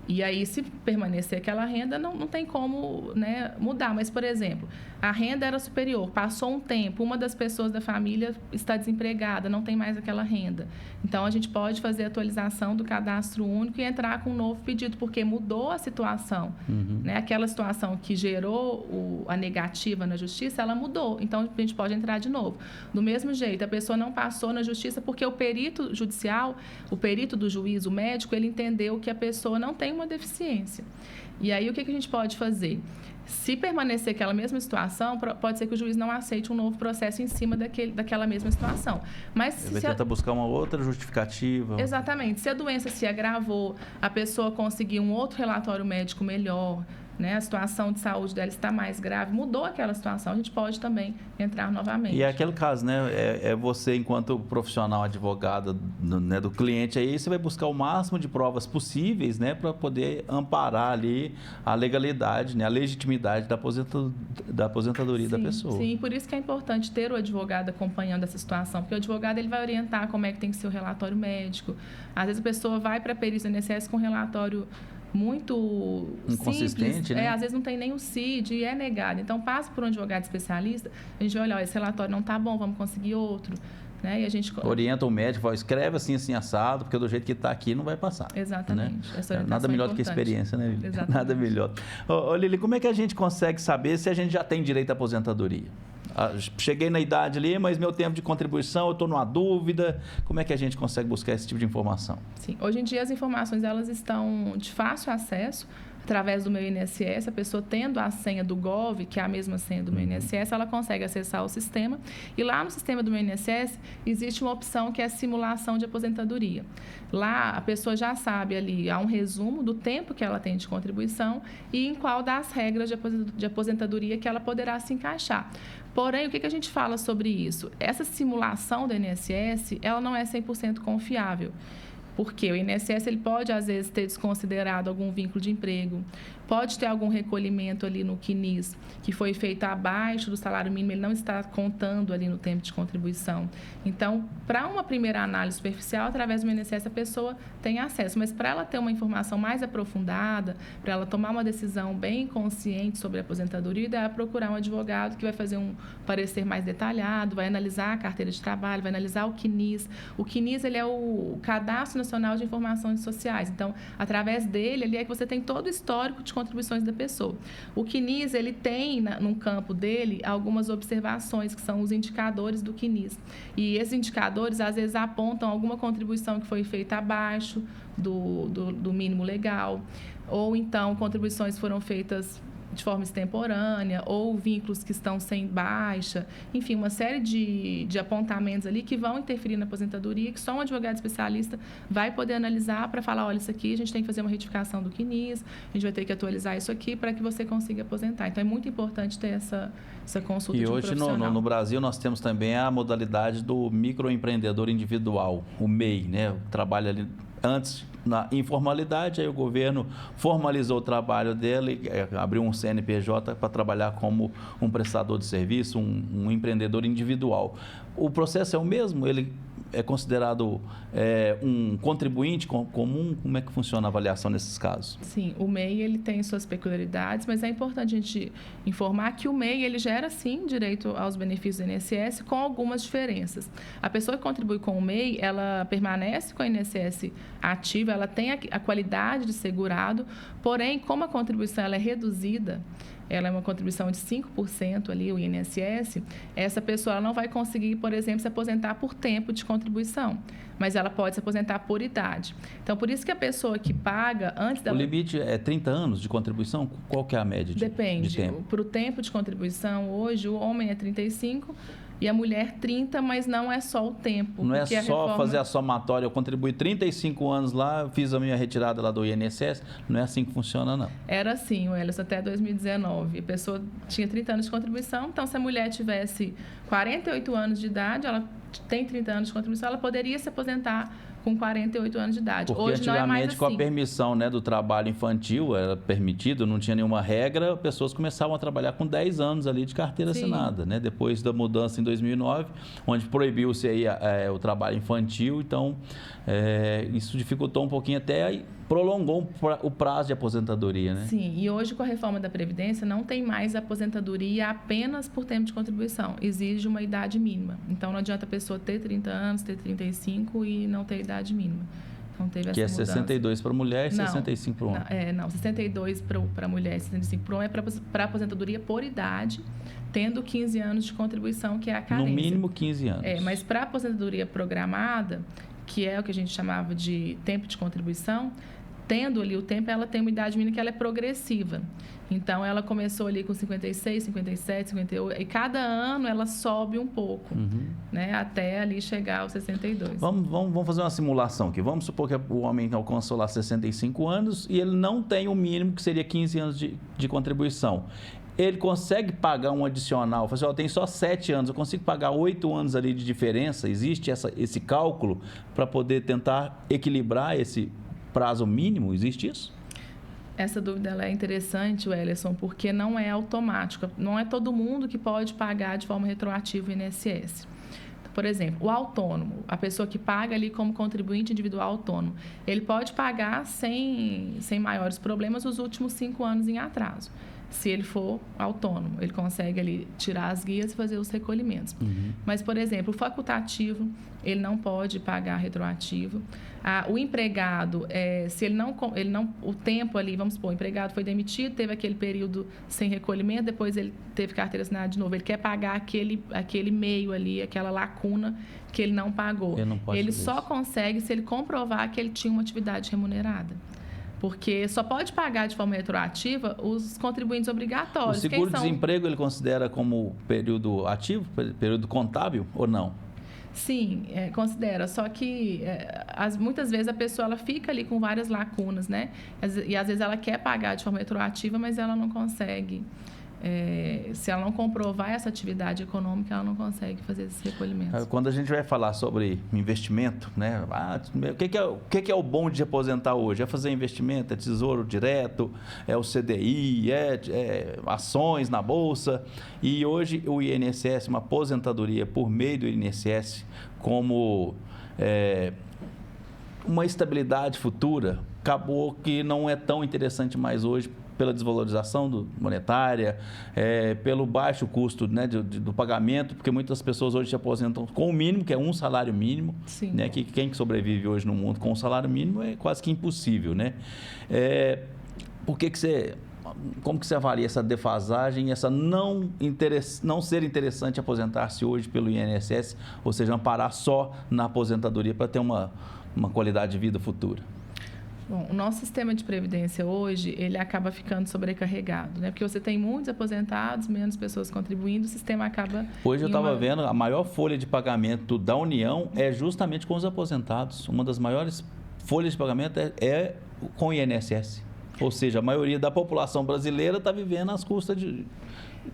S4: E aí, se permanecer aquela renda, não tem como, né, mudar. Mas, por exemplo, a renda era superior, passou um tempo, uma das pessoas da família está desempregada, não tem mais aquela renda. Então, a gente pode fazer a atualização do cadastro único e entrar com um novo pedido, porque mudou a situação. Né? Aquela situação que gerou a negativa na justiça, ela mudou. Então, a gente pode entrar de novo. Do mesmo jeito, a pessoa não passou na justiça porque o perito judicial, o perito do juiz, o médico, ele entendeu que a pessoa não tem uma deficiência. E aí, o que a gente pode fazer? Se permanecer aquela mesma situação, pode ser que o juiz não aceite um novo processo em cima daquela mesma situação. Mas
S3: ele vai tentar buscar uma outra justificativa.
S4: Exatamente. Se a doença se agravou, a pessoa conseguir um outro relatório médico melhor, né, a situação de saúde dela está mais grave, mudou aquela situação, a gente pode também entrar novamente.
S3: E é aquele caso, né? Você, enquanto profissional advogado, né, do cliente, aí você vai buscar o máximo de provas possíveis, né, para poder amparar ali a legalidade, né, a legitimidade da aposentadoria da pessoa.
S4: Sim, por isso que é importante ter o advogado acompanhando essa situação, porque o advogado ele vai orientar como é que tem que ser o relatório médico. Às vezes a pessoa vai para a perícia do INSS com um relatório muito
S3: inconsistente,
S4: simples,
S3: né?
S4: Às vezes não tem nem o CID e é negado. Então, passa por um advogado especialista, a gente vai olhar, esse relatório não está bom, vamos conseguir outro. Né? E a gente
S3: orienta o médico, fala, escreve assim, assim, assado, porque do jeito que está aqui não vai passar.
S4: Exatamente.
S3: Né? Nada melhor do que experiência, né, Lili?
S4: Exatamente.
S3: Nada melhor. Ô, Lili, como é que a gente consegue saber se a gente já tem direito à aposentadoria? Cheguei na idade ali, mas meu tempo de contribuição, eu estou numa dúvida. Como é que a gente consegue buscar esse tipo de informação?
S4: Sim, hoje em dia as informações elas estão de fácil acesso através do meu INSS. A pessoa tendo a senha do Gov, que é a mesma senha do meu INSS, ela consegue acessar o sistema. E lá no sistema do meu INSS existe uma opção que é simulação de aposentadoria. Lá a pessoa já sabe ali, há um resumo do tempo que ela tem de contribuição e em qual das regras de aposentadoria que ela poderá se encaixar. Porém, o que a gente fala sobre isso? Essa simulação do INSS, ela não é 100% confiável. Porque o INSS ele pode, às vezes, ter desconsiderado algum vínculo de emprego, pode ter algum recolhimento ali no CNIS, que foi feito abaixo do salário mínimo, ele não está contando ali no tempo de contribuição. Então, para uma primeira análise superficial, através do INSS, a pessoa tem acesso. Mas para ela ter uma informação mais aprofundada, para ela tomar uma decisão bem consciente sobre a aposentadoria, é procurar um advogado que vai fazer um parecer mais detalhado, vai analisar a carteira de trabalho, vai analisar o CNIS. O CNIS ele é o Cadastro Nacional de Informações Sociais. Então, através dele, ali é que você tem todo o histórico de contribuições da pessoa. O CNIS, ele tem, no campo dele, algumas observações, que são os indicadores do CNIS. E esses indicadores, às vezes, apontam alguma contribuição que foi feita abaixo do mínimo legal, ou então contribuições foram feitas de forma extemporânea ou vínculos que estão sem baixa, enfim, uma série de apontamentos ali que vão interferir na aposentadoria, que só um advogado especialista vai poder analisar para falar, olha, isso aqui a gente tem que fazer uma retificação do CNIS, a gente vai ter que atualizar isso aqui para que você consiga aposentar. Então, é muito importante ter essa consulta de um profissional.
S3: E hoje no Brasil nós temos também a modalidade do microempreendedor individual, o MEI, né? Trabalha ali antes na informalidade, aí o governo formalizou o trabalho dele, abriu um CNPJ para trabalhar como um prestador de serviço, um empreendedor individual. O processo é o mesmo? Ele é considerado um contribuinte comum? Como é que funciona a avaliação nesses casos?
S4: Sim, o MEI ele tem suas peculiaridades, mas é importante a gente informar que o MEI ele gera, sim, direito aos benefícios do INSS com algumas diferenças. A pessoa que contribui com o MEI, ela permanece com a INSS ativa, ela tem a qualidade de segurado, porém, como a contribuição ela é reduzida, ela é uma contribuição de 5% ali, o INSS, essa pessoa ela não vai conseguir, por exemplo, se aposentar por tempo de contribuição, mas ela pode se aposentar por idade. Então, por isso que a pessoa que paga antes dela...
S3: O limite é 30 anos de contribuição? Qual que é a média de tempo?
S4: Depende. Para o tempo de contribuição, hoje, o homem é 35 e a mulher 30, mas não é só o tempo.
S3: Não é só fazer a somatória, eu contribuí 35 anos lá, fiz a minha retirada lá do INSS, não é assim que funciona, não.
S4: Era assim, Wellington, até 2019. A pessoa tinha 30 anos de contribuição, então se a mulher tivesse 48 anos de idade, ela tem 30 anos de contribuição, ela poderia se aposentar com 48 anos de idade.
S3: Porque
S4: hoje não é mais assim.
S3: Com a permissão, né, do trabalho infantil, era permitido, não tinha nenhuma regra, pessoas começavam a trabalhar com 10 anos ali de carteira assinada, né? Depois da mudança em 2009, onde proibiu-se aí o trabalho infantil, então isso dificultou um pouquinho até prolongou o prazo de aposentadoria, né?
S4: Sim, e hoje com a reforma da Previdência não tem mais aposentadoria apenas por tempo de contribuição, exige uma idade mínima. Então não adianta a pessoa ter 30 anos, ter 35 e não ter idade mínima. Então teve
S3: que
S4: essa
S3: é
S4: mudança.
S3: 62 para mulher e 65 para o homem.
S4: Não, 62 para mulher e 65 para o homem é para aposentadoria por idade, tendo 15 anos de contribuição, que é a carência.
S3: No mínimo 15 anos.
S4: Mas para aposentadoria programada, que é o que a gente chamava de tempo de contribuição, tendo ali o tempo, ela tem uma idade mínima que ela é progressiva. Então, ela começou ali com 56, 57, 58, e cada ano ela sobe um pouco, né, até ali chegar aos 62.
S3: Vamos fazer uma simulação aqui. Vamos supor que o homem alcançou lá 65 anos e ele não tem o mínimo, que seria 15 anos de contribuição. Ele consegue pagar um adicional? Fala assim, tem só 7 anos, eu consigo pagar 8 anos ali de diferença? Existe esse cálculo para poder tentar equilibrar esse prazo mínimo? Existe isso?
S4: Essa dúvida ela é interessante, Wellerson, porque não é automática. Não é todo mundo que pode pagar de forma retroativa o INSS. Por exemplo, o autônomo, a pessoa que paga ali como contribuinte individual autônomo, ele pode pagar sem maiores problemas os últimos 5 anos em atraso. Se ele for autônomo, ele consegue ali tirar as guias e fazer os recolhimentos. Mas, por exemplo, o facultativo, ele não pode pagar retroativo. O empregado, se ele não, o tempo ali, vamos supor, o empregado foi demitido, teve aquele período sem recolhimento, depois ele teve carteira assinada de novo, ele quer pagar aquele meio ali, aquela lacuna que ele não pagou. Ele só consegue se ele comprovar que ele tinha uma atividade remunerada. Porque só pode pagar de forma retroativa os contribuintes obrigatórios.
S3: O seguro-desemprego ele considera como período ativo, período contábil ou não?
S4: Sim, considera. Só que muitas vezes a pessoa ela fica ali com várias lacunas, né? E às vezes ela quer pagar de forma retroativa, mas ela não consegue. Se ela não comprovar essa atividade econômica, ela não consegue fazer esses recolhimentos.
S3: Quando a gente vai falar sobre investimento, né? O que é o bom de aposentar hoje? É fazer investimento, é tesouro direto, é o CDI, é ações na bolsa. E hoje o INSS, uma aposentadoria por meio do INSS, como uma estabilidade futura, acabou que não é tão interessante mais hoje, pela desvalorização monetária, pelo baixo custo, né, do pagamento, porque muitas pessoas hoje se aposentam com o mínimo, que é um salário mínimo.
S4: Sim.
S3: Né, que quem sobrevive hoje no mundo com um salário mínimo é quase que impossível, né? Como que você avalia essa defasagem, essa não ser interessante aposentar-se hoje pelo INSS, ou seja, amparar só na aposentadoria para ter uma qualidade de vida futura?
S4: Bom, o nosso sistema de previdência hoje, ele acaba ficando sobrecarregado, né? Porque você tem muitos aposentados, menos pessoas contribuindo, o sistema acaba...
S3: Hoje eu estava vendo, a maior folha de pagamento da União é justamente com os aposentados. Uma das maiores folhas de pagamento é com o INSS. Ou seja, a maioria da população brasileira está vivendo às custas de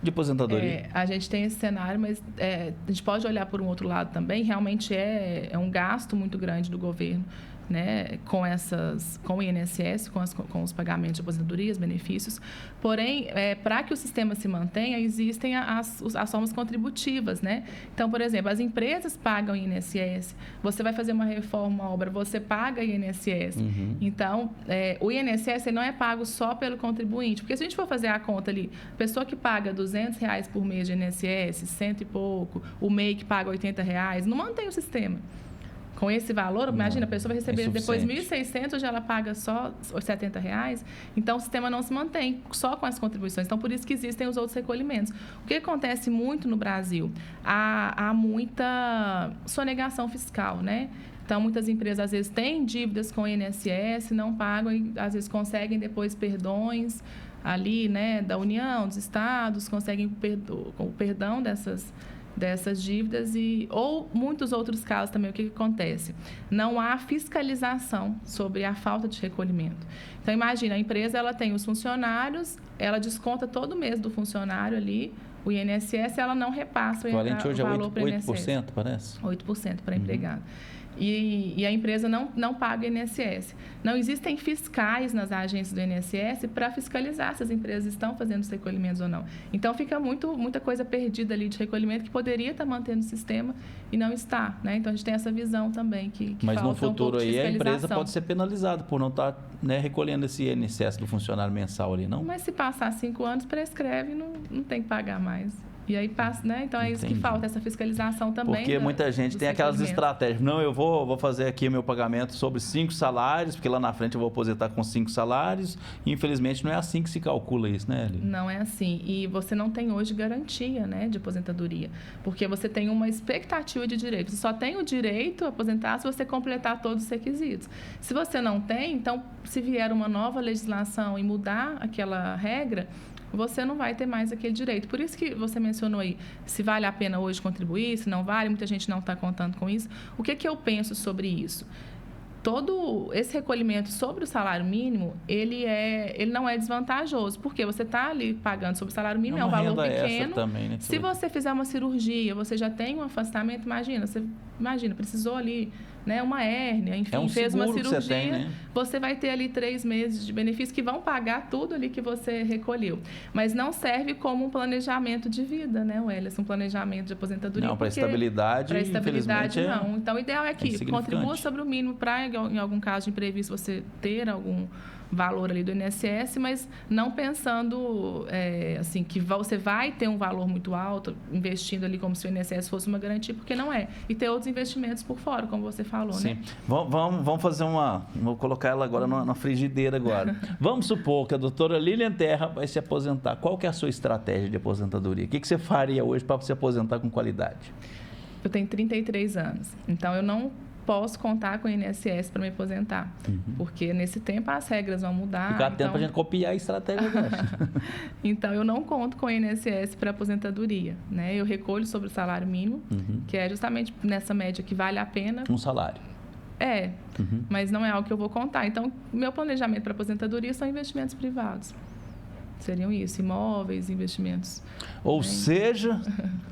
S3: aposentadoria.
S4: A gente tem esse cenário, mas a gente pode olhar por um outro lado também. Realmente é um gasto muito grande do governo, né, com o INSS, com os pagamentos de aposentadorias, benefícios. Porém, para que o sistema se mantenha, existem as formas contributivas, né? Então, por exemplo, as empresas pagam INSS, você vai fazer uma reforma, uma obra, você paga INSS.
S3: Uhum.
S4: Então, o INSS não é pago só pelo contribuinte, porque se a gente for fazer a conta ali, a pessoa que paga R$200 por mês de INSS, 100 e pouco, o MEI que paga R$80, não mantém o sistema. Com esse valor, imagina, a pessoa vai receber depois R$1.600, hoje ela paga só R$70. Então, o sistema não se mantém só com as contribuições. Então, por isso que existem os outros recolhimentos. O que acontece muito no Brasil? Há muita sonegação fiscal, né? Então, muitas empresas, às vezes, têm dívidas com o INSS, não pagam e, às vezes, conseguem depois perdões ali, né, da União, dos estados, conseguem o perdão dessas dívidas ou muitos outros casos também. O que acontece? Não há fiscalização sobre a falta de recolhimento. Então, imagina, a empresa ela tem os funcionários, ela desconta todo mês do funcionário ali, o INSS, ela não repassa o valor para o INSS.
S3: 8%, parece?
S4: 8% para empregado. E a empresa não paga INSS. Não existem fiscais nas agências do INSS para fiscalizar se as empresas estão fazendo os recolhimentos ou não. Então, fica muita coisa perdida ali de recolhimento que poderia estar mantendo o sistema e não está, né? Então, a gente tem essa visão também que
S3: Mas
S4: falta
S3: no futuro
S4: um pouco de
S3: aí a empresa
S4: fiscalização.
S3: pode ser penalizada por não estar, né, recolhendo esse INSS do funcionário mensal ali, não?
S4: Mas se passar 5 anos, prescreve, não tem que pagar mais. E aí passa, né? Então é isso que falta, essa fiscalização também.
S3: Porque muita gente tem aquelas estratégias. Não, eu vou fazer aqui o meu pagamento sobre 5 salários, porque lá na frente eu vou aposentar com 5 salários. E infelizmente não é assim que se calcula isso, né, Eli?
S4: Não é assim. E você não tem hoje garantia, né, de aposentadoria. Porque você tem uma expectativa de direito. Você só tem o direito a aposentar se você completar todos os requisitos. Se você não tem, então, se vier uma nova legislação e mudar aquela regra, você não vai ter mais aquele direito. Por isso que você mencionou aí, se vale a pena hoje contribuir, se não vale, muita gente não está contando com isso. O que eu penso sobre isso? Todo esse recolhimento sobre o salário mínimo, ele não é desvantajoso, porque você está ali pagando sobre o salário mínimo, é um valor pequeno.
S3: Também, né,
S4: se você fizer uma cirurgia, você já tem um afastamento, imagina, precisou ali, né, uma hérnia, enfim, fez uma cirurgia, você vai ter ali 3 meses de benefício que vão pagar tudo ali que você recolheu. Mas não serve como um planejamento de vida, né, Wellington? Um planejamento de aposentadoria.
S3: Não, para estabilidade,
S4: infelizmente não. Então, o ideal é que contribua sobre o mínimo para, em algum caso de imprevisto, você ter algum valor ali do INSS, mas não pensando assim, que você vai ter um valor muito alto investindo ali como se o INSS fosse uma garantia, porque não é. E ter outros investimentos por fora, como você falou,
S3: sim,
S4: né?
S3: Vamos fazer vou colocar ela agora na frigideira agora. Vamos supor que a doutora Lilian Terra vai se aposentar. Qual que é a sua estratégia de aposentadoria? O que você faria hoje para se aposentar com qualidade?
S4: Eu tenho 33 anos, então eu não posso contar com o INSS para me aposentar, porque nesse tempo as regras vão mudar.
S3: Ficar tempo para a gente copiar a estratégia dessa.
S4: Então, eu não conto com o INSS para aposentadoria, né? Eu recolho sobre o salário mínimo, que é justamente nessa média que vale a pena.
S3: Um salário.
S4: Mas não é algo que eu vou contar. Então, meu planejamento para aposentadoria são investimentos privados. Seriam isso, imóveis, investimentos.
S3: Ou seja,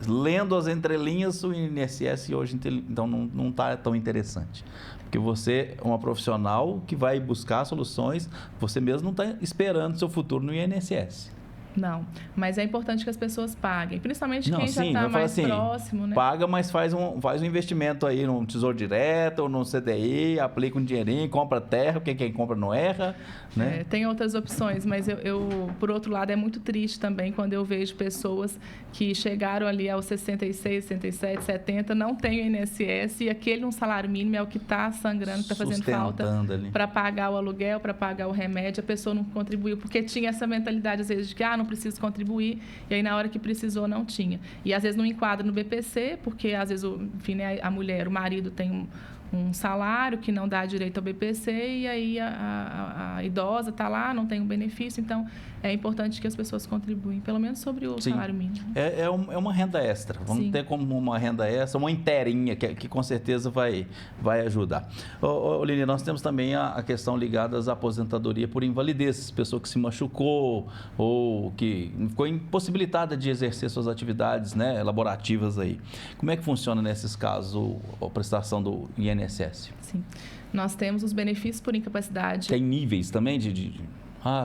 S3: lendo as entrelinhas, o INSS hoje então não está tão interessante. Porque você é uma profissional que vai buscar soluções, você mesmo não está esperando seu futuro no INSS.
S4: Não, mas é importante que as pessoas paguem, principalmente quem já está mais próximo, né?
S3: Paga, mas faz um investimento aí no Tesouro Direto ou no CDI, aplica um dinheirinho, compra terra, porque quem compra não erra, né?
S4: Tem outras opções, mas eu, por outro lado, é muito triste também quando eu vejo pessoas que chegaram ali aos 66, 67, 70, não têm o INSS e aquele um salário mínimo é o que está sangrando, que está fazendo falta para pagar o aluguel, para pagar o remédio, a pessoa não contribuiu, porque tinha essa mentalidade, às vezes, de que não preciso contribuir, e aí na hora que precisou não tinha. E às vezes não enquadra no BPC, porque às vezes, enfim, né, a mulher, o marido tem um salário que não dá direito ao BPC e aí a idosa está lá, não tem um benefício. Então, é importante que as pessoas contribuem, pelo menos sobre o salário mínimo.
S3: É uma renda extra. Vamos ter como uma renda extra, uma inteirinha, que com certeza vai ajudar. Oline, nós temos também a questão ligada às aposentadoria por invalidez. Pessoa que se machucou ou que ficou impossibilitada de exercer suas atividades, né, laborativas aí. Como é que funciona nesses casos a prestação do INSS?
S4: Sim. Nós temos os benefícios por incapacidade.
S3: Tem níveis também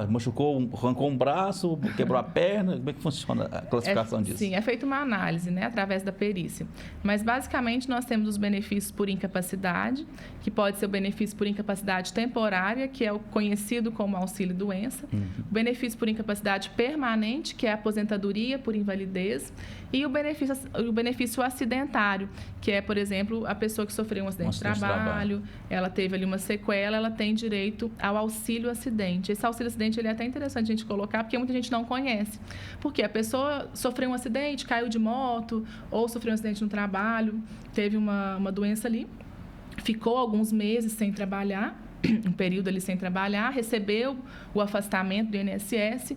S3: machucou, arrancou um braço, quebrou a perna, como é que funciona a classificação disso?
S4: Sim, é feita uma análise, né, através da perícia. Mas, basicamente, nós temos os benefícios por incapacidade, que pode ser o benefício por incapacidade temporária, que é o conhecido como auxílio-doença, o benefício por incapacidade permanente, que é a aposentadoria por invalidez, e o benefício acidentário, que é, por exemplo, a pessoa que sofreu um acidente de trabalho, ela teve ali uma sequela, ela tem direito ao auxílio-acidente. Esse auxílio-acidente ele é até interessante a gente colocar, porque muita gente não conhece. Porque a pessoa sofreu um acidente, caiu de moto, ou sofreu um acidente no trabalho, teve uma doença ali, ficou alguns meses sem trabalhar, um período ali sem trabalhar, recebeu o afastamento do INSS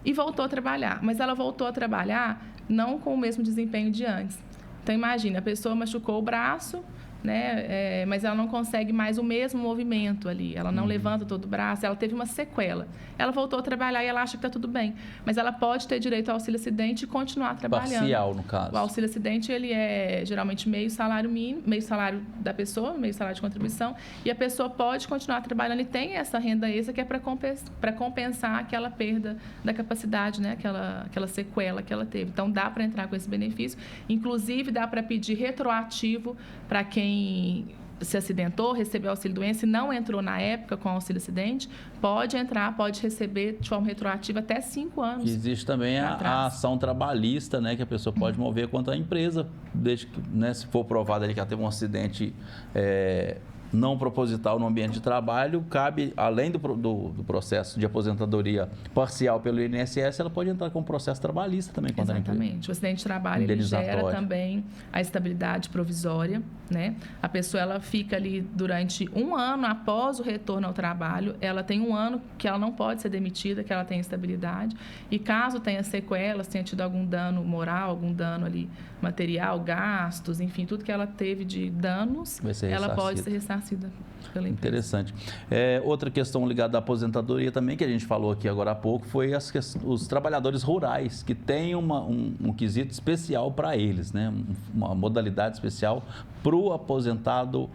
S4: e voltou a trabalhar. Mas ela voltou a trabalhar não com o mesmo desempenho de antes. Então, imagina, a pessoa machucou o braço, né? Mas ela não consegue mais o mesmo movimento ali, ela não levanta todo o braço, ela teve uma sequela. Ela voltou a trabalhar e ela acha que está tudo bem, mas ela pode ter direito ao auxílio-acidente e continuar trabalhando.
S3: Parcial, no caso.
S4: O auxílio-acidente, ele é geralmente meio salário mínimo, meio salário da pessoa, meio salário de contribuição, e a pessoa pode continuar trabalhando e tem essa renda extra que é para compensar aquela perda da capacidade, né? Aquela sequela que ela teve. Então, dá para entrar com esse benefício, inclusive dá para pedir retroativo para quem se acidentou, recebeu auxílio-doença e não entrou na época com auxílio-acidente, pode entrar, pode receber de forma retroativa até 5 anos.
S3: Existe também a ação trabalhista, né, que a pessoa pode mover contra a empresa, desde que, né, se for provado ali que ela teve um acidente não proposital no ambiente de trabalho, cabe, além do processo de aposentadoria parcial pelo INSS, ela pode entrar com um processo trabalhista também contra a empresa.
S4: Exatamente. O acidente de trabalho ele gera também a estabilidade provisória, né? A pessoa ela fica ali durante 1 ano após o retorno ao trabalho, ela tem 1 ano que ela não pode ser demitida, que ela tem estabilidade, e caso tenha sequelas, tenha tido algum dano moral, algum dano ali material, gastos, enfim, tudo que ela teve de danos, ela pode ser ressarcida pela empresa.
S3: Interessante. Outra questão ligada à aposentadoria também, que a gente falou aqui agora há pouco, foi os trabalhadores rurais, que têm um quesito especial para eles, né? Uma modalidade especial para o aposentado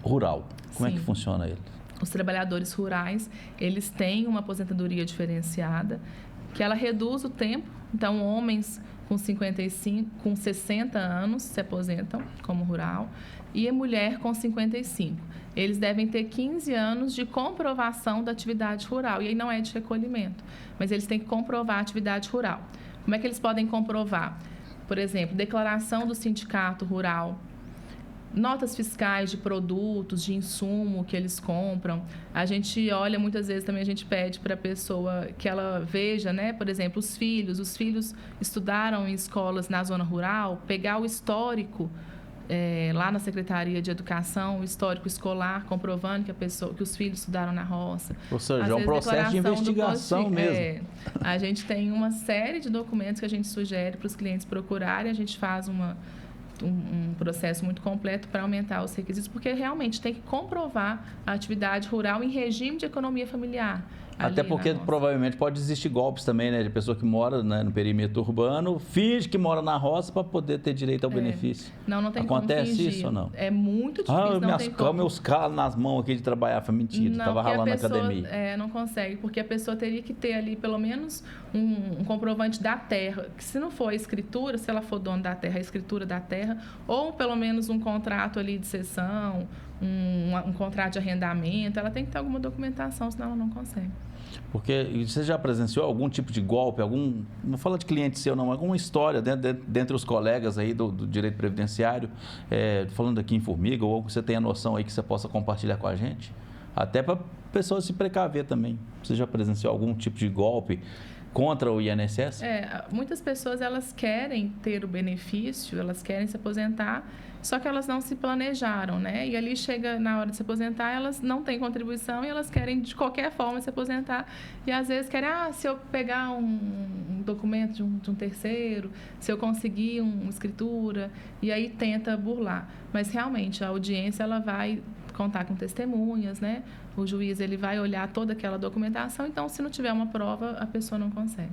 S3: rural. Como é que funciona ele?
S4: Os trabalhadores rurais, eles têm uma aposentadoria diferenciada, que ela reduz o tempo. Então, homens com 60 anos se aposentam como rural e a mulher com 55. Eles devem ter 15 anos de comprovação da atividade rural. E aí não é de recolhimento, mas eles têm que comprovar a atividade rural. Como é que eles podem comprovar? Por exemplo, declaração do sindicato rural, notas fiscais de produtos, de insumo que eles compram. A gente olha, muitas vezes também a gente pede para a pessoa que ela veja, né? Por exemplo, os filhos estudaram em escolas na zona rural, pegar o histórico lá na Secretaria de Educação, o histórico escolar, comprovando que os filhos estudaram na roça.
S3: Ou seja, é um processo de investigação mesmo.
S4: A gente tem uma série de documentos que a gente sugere para os clientes procurarem, a gente faz um processo muito completo para aumentar os requisitos, porque realmente tem que comprovar a atividade rural em regime de economia familiar.
S3: Até porque provavelmente pode existir golpes também, né? De pessoa que mora, né, no perímetro urbano, finge que mora na roça para poder ter direito ao benefício.
S4: Não tem
S3: Acontece
S4: como fingir.
S3: Isso ou não?
S4: É muito difícil,
S3: meus calos nas mãos aqui de trabalhar, foi mentira, estava ralando na academia.
S4: Não consegue, porque a pessoa teria que ter ali pelo menos um comprovante da terra, que se não for a escritura, se ela for dona da terra, a escritura da terra, ou pelo menos um contrato ali de cessão, um contrato de arrendamento, ela tem que ter alguma documentação, senão ela não consegue.
S3: Porque você já presenciou algum tipo de golpe, não fala de cliente seu não, alguma história dentre os colegas aí do direito previdenciário, falando aqui em Formiga, ou você tem a noção aí que você possa compartilhar com a gente? Até para a pessoa se precaver também. Você já presenciou algum tipo de golpe? contra o INSS?
S4: Muitas pessoas elas querem ter o benefício, elas querem se aposentar, só que elas não se planejaram, né? E ali chega na hora de se aposentar, elas não têm contribuição e elas querem de qualquer forma se aposentar. E às vezes querem, se eu pegar um documento de um terceiro, se eu conseguir uma escritura, e aí tenta burlar. Mas realmente a audiência ela vai contar com testemunhas, né? O juiz ele vai olhar toda aquela documentação, então se não tiver uma prova, a pessoa não consegue.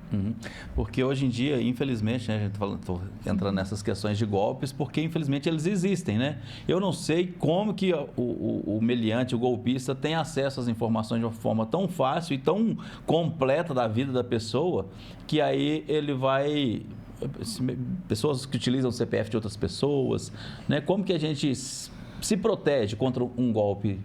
S3: Porque hoje em dia, infelizmente, né, a gente estou entrando nessas questões de golpes, porque infelizmente eles existem, né? Eu não sei como que o meliante, o golpista, tem acesso às informações de uma forma tão fácil e tão completa da vida da pessoa, que aí ele vai... Pessoas que utilizam o CPF de outras pessoas, né? Como que a gente se protege contra um golpe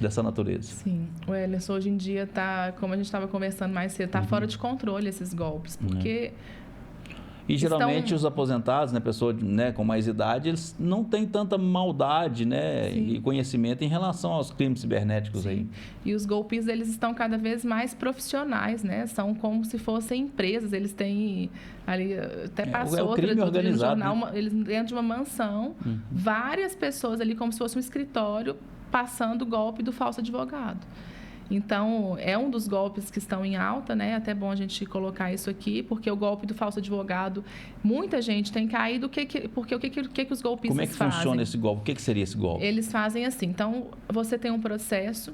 S3: dessa natureza?
S4: Sim, o Ellerson hoje em dia está, como a gente estava conversando mais cedo, está fora de controle esses golpes, porque...
S3: E geralmente os aposentados, né, pessoas, né, com mais idade, eles não têm tanta maldade, né, e conhecimento em relação aos crimes cibernéticos. Sim. Aí.
S4: E os golpistas, eles estão cada vez mais profissionais, né? São como se fossem empresas, eles têm ali, até passou
S3: outro no
S4: jornal,
S3: né?
S4: Eles dentro de uma mansão, várias pessoas ali como se fosse um escritório passando o golpe do falso advogado. Então, é um dos golpes que estão em alta, né? Até bom a gente colocar isso aqui, porque o golpe do falso advogado, muita gente tem caído, porque o que os golpistas fazem?
S3: Como é que funciona esse golpe? O que seria esse golpe?
S4: Eles fazem assim, então, você tem um processo,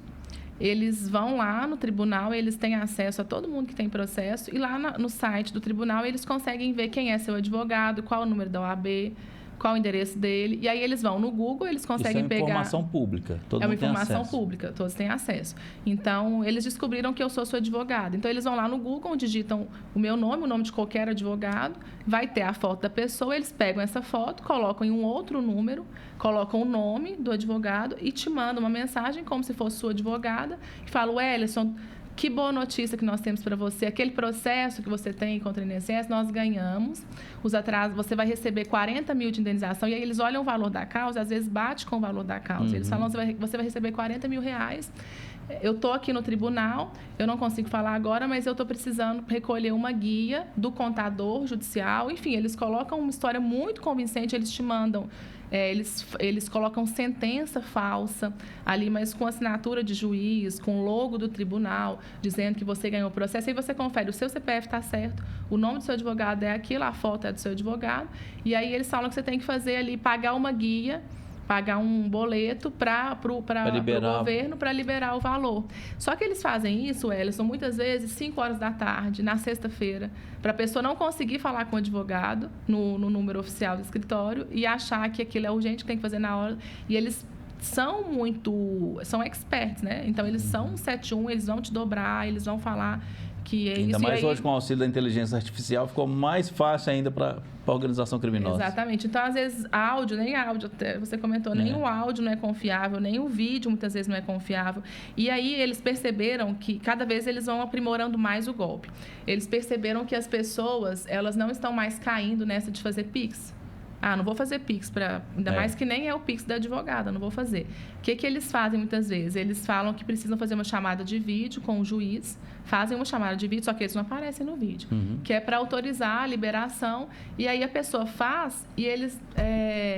S4: eles vão lá no tribunal, eles têm acesso a todo mundo que tem processo, e lá no site do tribunal eles conseguem ver quem é seu advogado, qual o número da OAB, qual o endereço dele, e aí eles vão no Google, eles conseguem pegar...
S3: Isso é informação pública, todo mundo tem acesso.
S4: É uma informação pública, todos têm acesso. Então, eles descobriram que eu sou advogado. Então, eles vão lá no Google, digitam o meu nome, o nome de qualquer advogado, vai ter a foto da pessoa, eles pegam essa foto, colocam em um outro número, colocam o nome do advogado e te mandam uma mensagem como se fosse sua advogada, e falam, Ellerson, que boa notícia que nós temos para você. Aquele processo que você tem contra o INSS, nós ganhamos. Os atrasos, você vai receber 40 mil de indenização. E aí eles olham o valor da causa, às vezes bate com o valor da causa. Eles falam, você vai receber 40 mil reais. Eu estou aqui no tribunal, eu não consigo falar agora, mas eu estou precisando recolher uma guia do contador judicial. Enfim, eles colocam uma história muito convincente, eles te mandam... Eles colocam sentença falsa ali, mas com assinatura de juiz, com logo do tribunal, dizendo que você ganhou o processo. Aí você confere, o seu CPF está certo, o nome do seu advogado é aquilo, a foto é do seu advogado. E aí eles falam que você tem que fazer ali, pagar uma guia, pagar um boleto para o governo para liberar o valor. Só que eles fazem isso, Ellerson, muitas vezes 5 horas da tarde, na sexta-feira, para a pessoa não conseguir falar com o advogado no número oficial do escritório e achar que aquilo é urgente, que tem que fazer na hora. E eles são experts, né? Então, eles são 71, eles vão te dobrar, eles vão falar que é isso.
S3: Ainda mais hoje com o auxílio da inteligência artificial, ficou mais fácil ainda para a organização criminosa.
S4: Exatamente. Então, às vezes, nem áudio, até você comentou, nem o áudio não é confiável, nem o vídeo muitas vezes não é confiável. E aí eles perceberam que cada vez eles vão aprimorando mais o golpe. Eles perceberam que as pessoas, elas não estão mais caindo nessa de fazer Pix. Não vou fazer Pix, ainda mais que nem é o Pix da advogada, não vou fazer. O que eles fazem muitas vezes? Eles falam que precisam fazer uma chamada de vídeo com o juiz, fazem uma chamada de vídeo, só que eles não aparecem no vídeo, que é para autorizar a liberação, e aí a pessoa faz e eles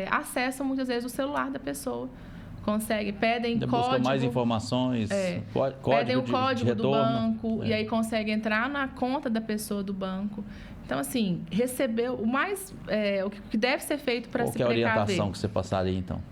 S4: acessam muitas vezes o celular da pessoa. Pedem código... Busca mais
S3: informações,
S4: pedem o código do banco,
S3: e
S4: aí consegue entrar na conta da pessoa do banco. Então, assim, recebeu o que deve ser feito para se precaver.
S3: Qual é a orientação que você passaria, então?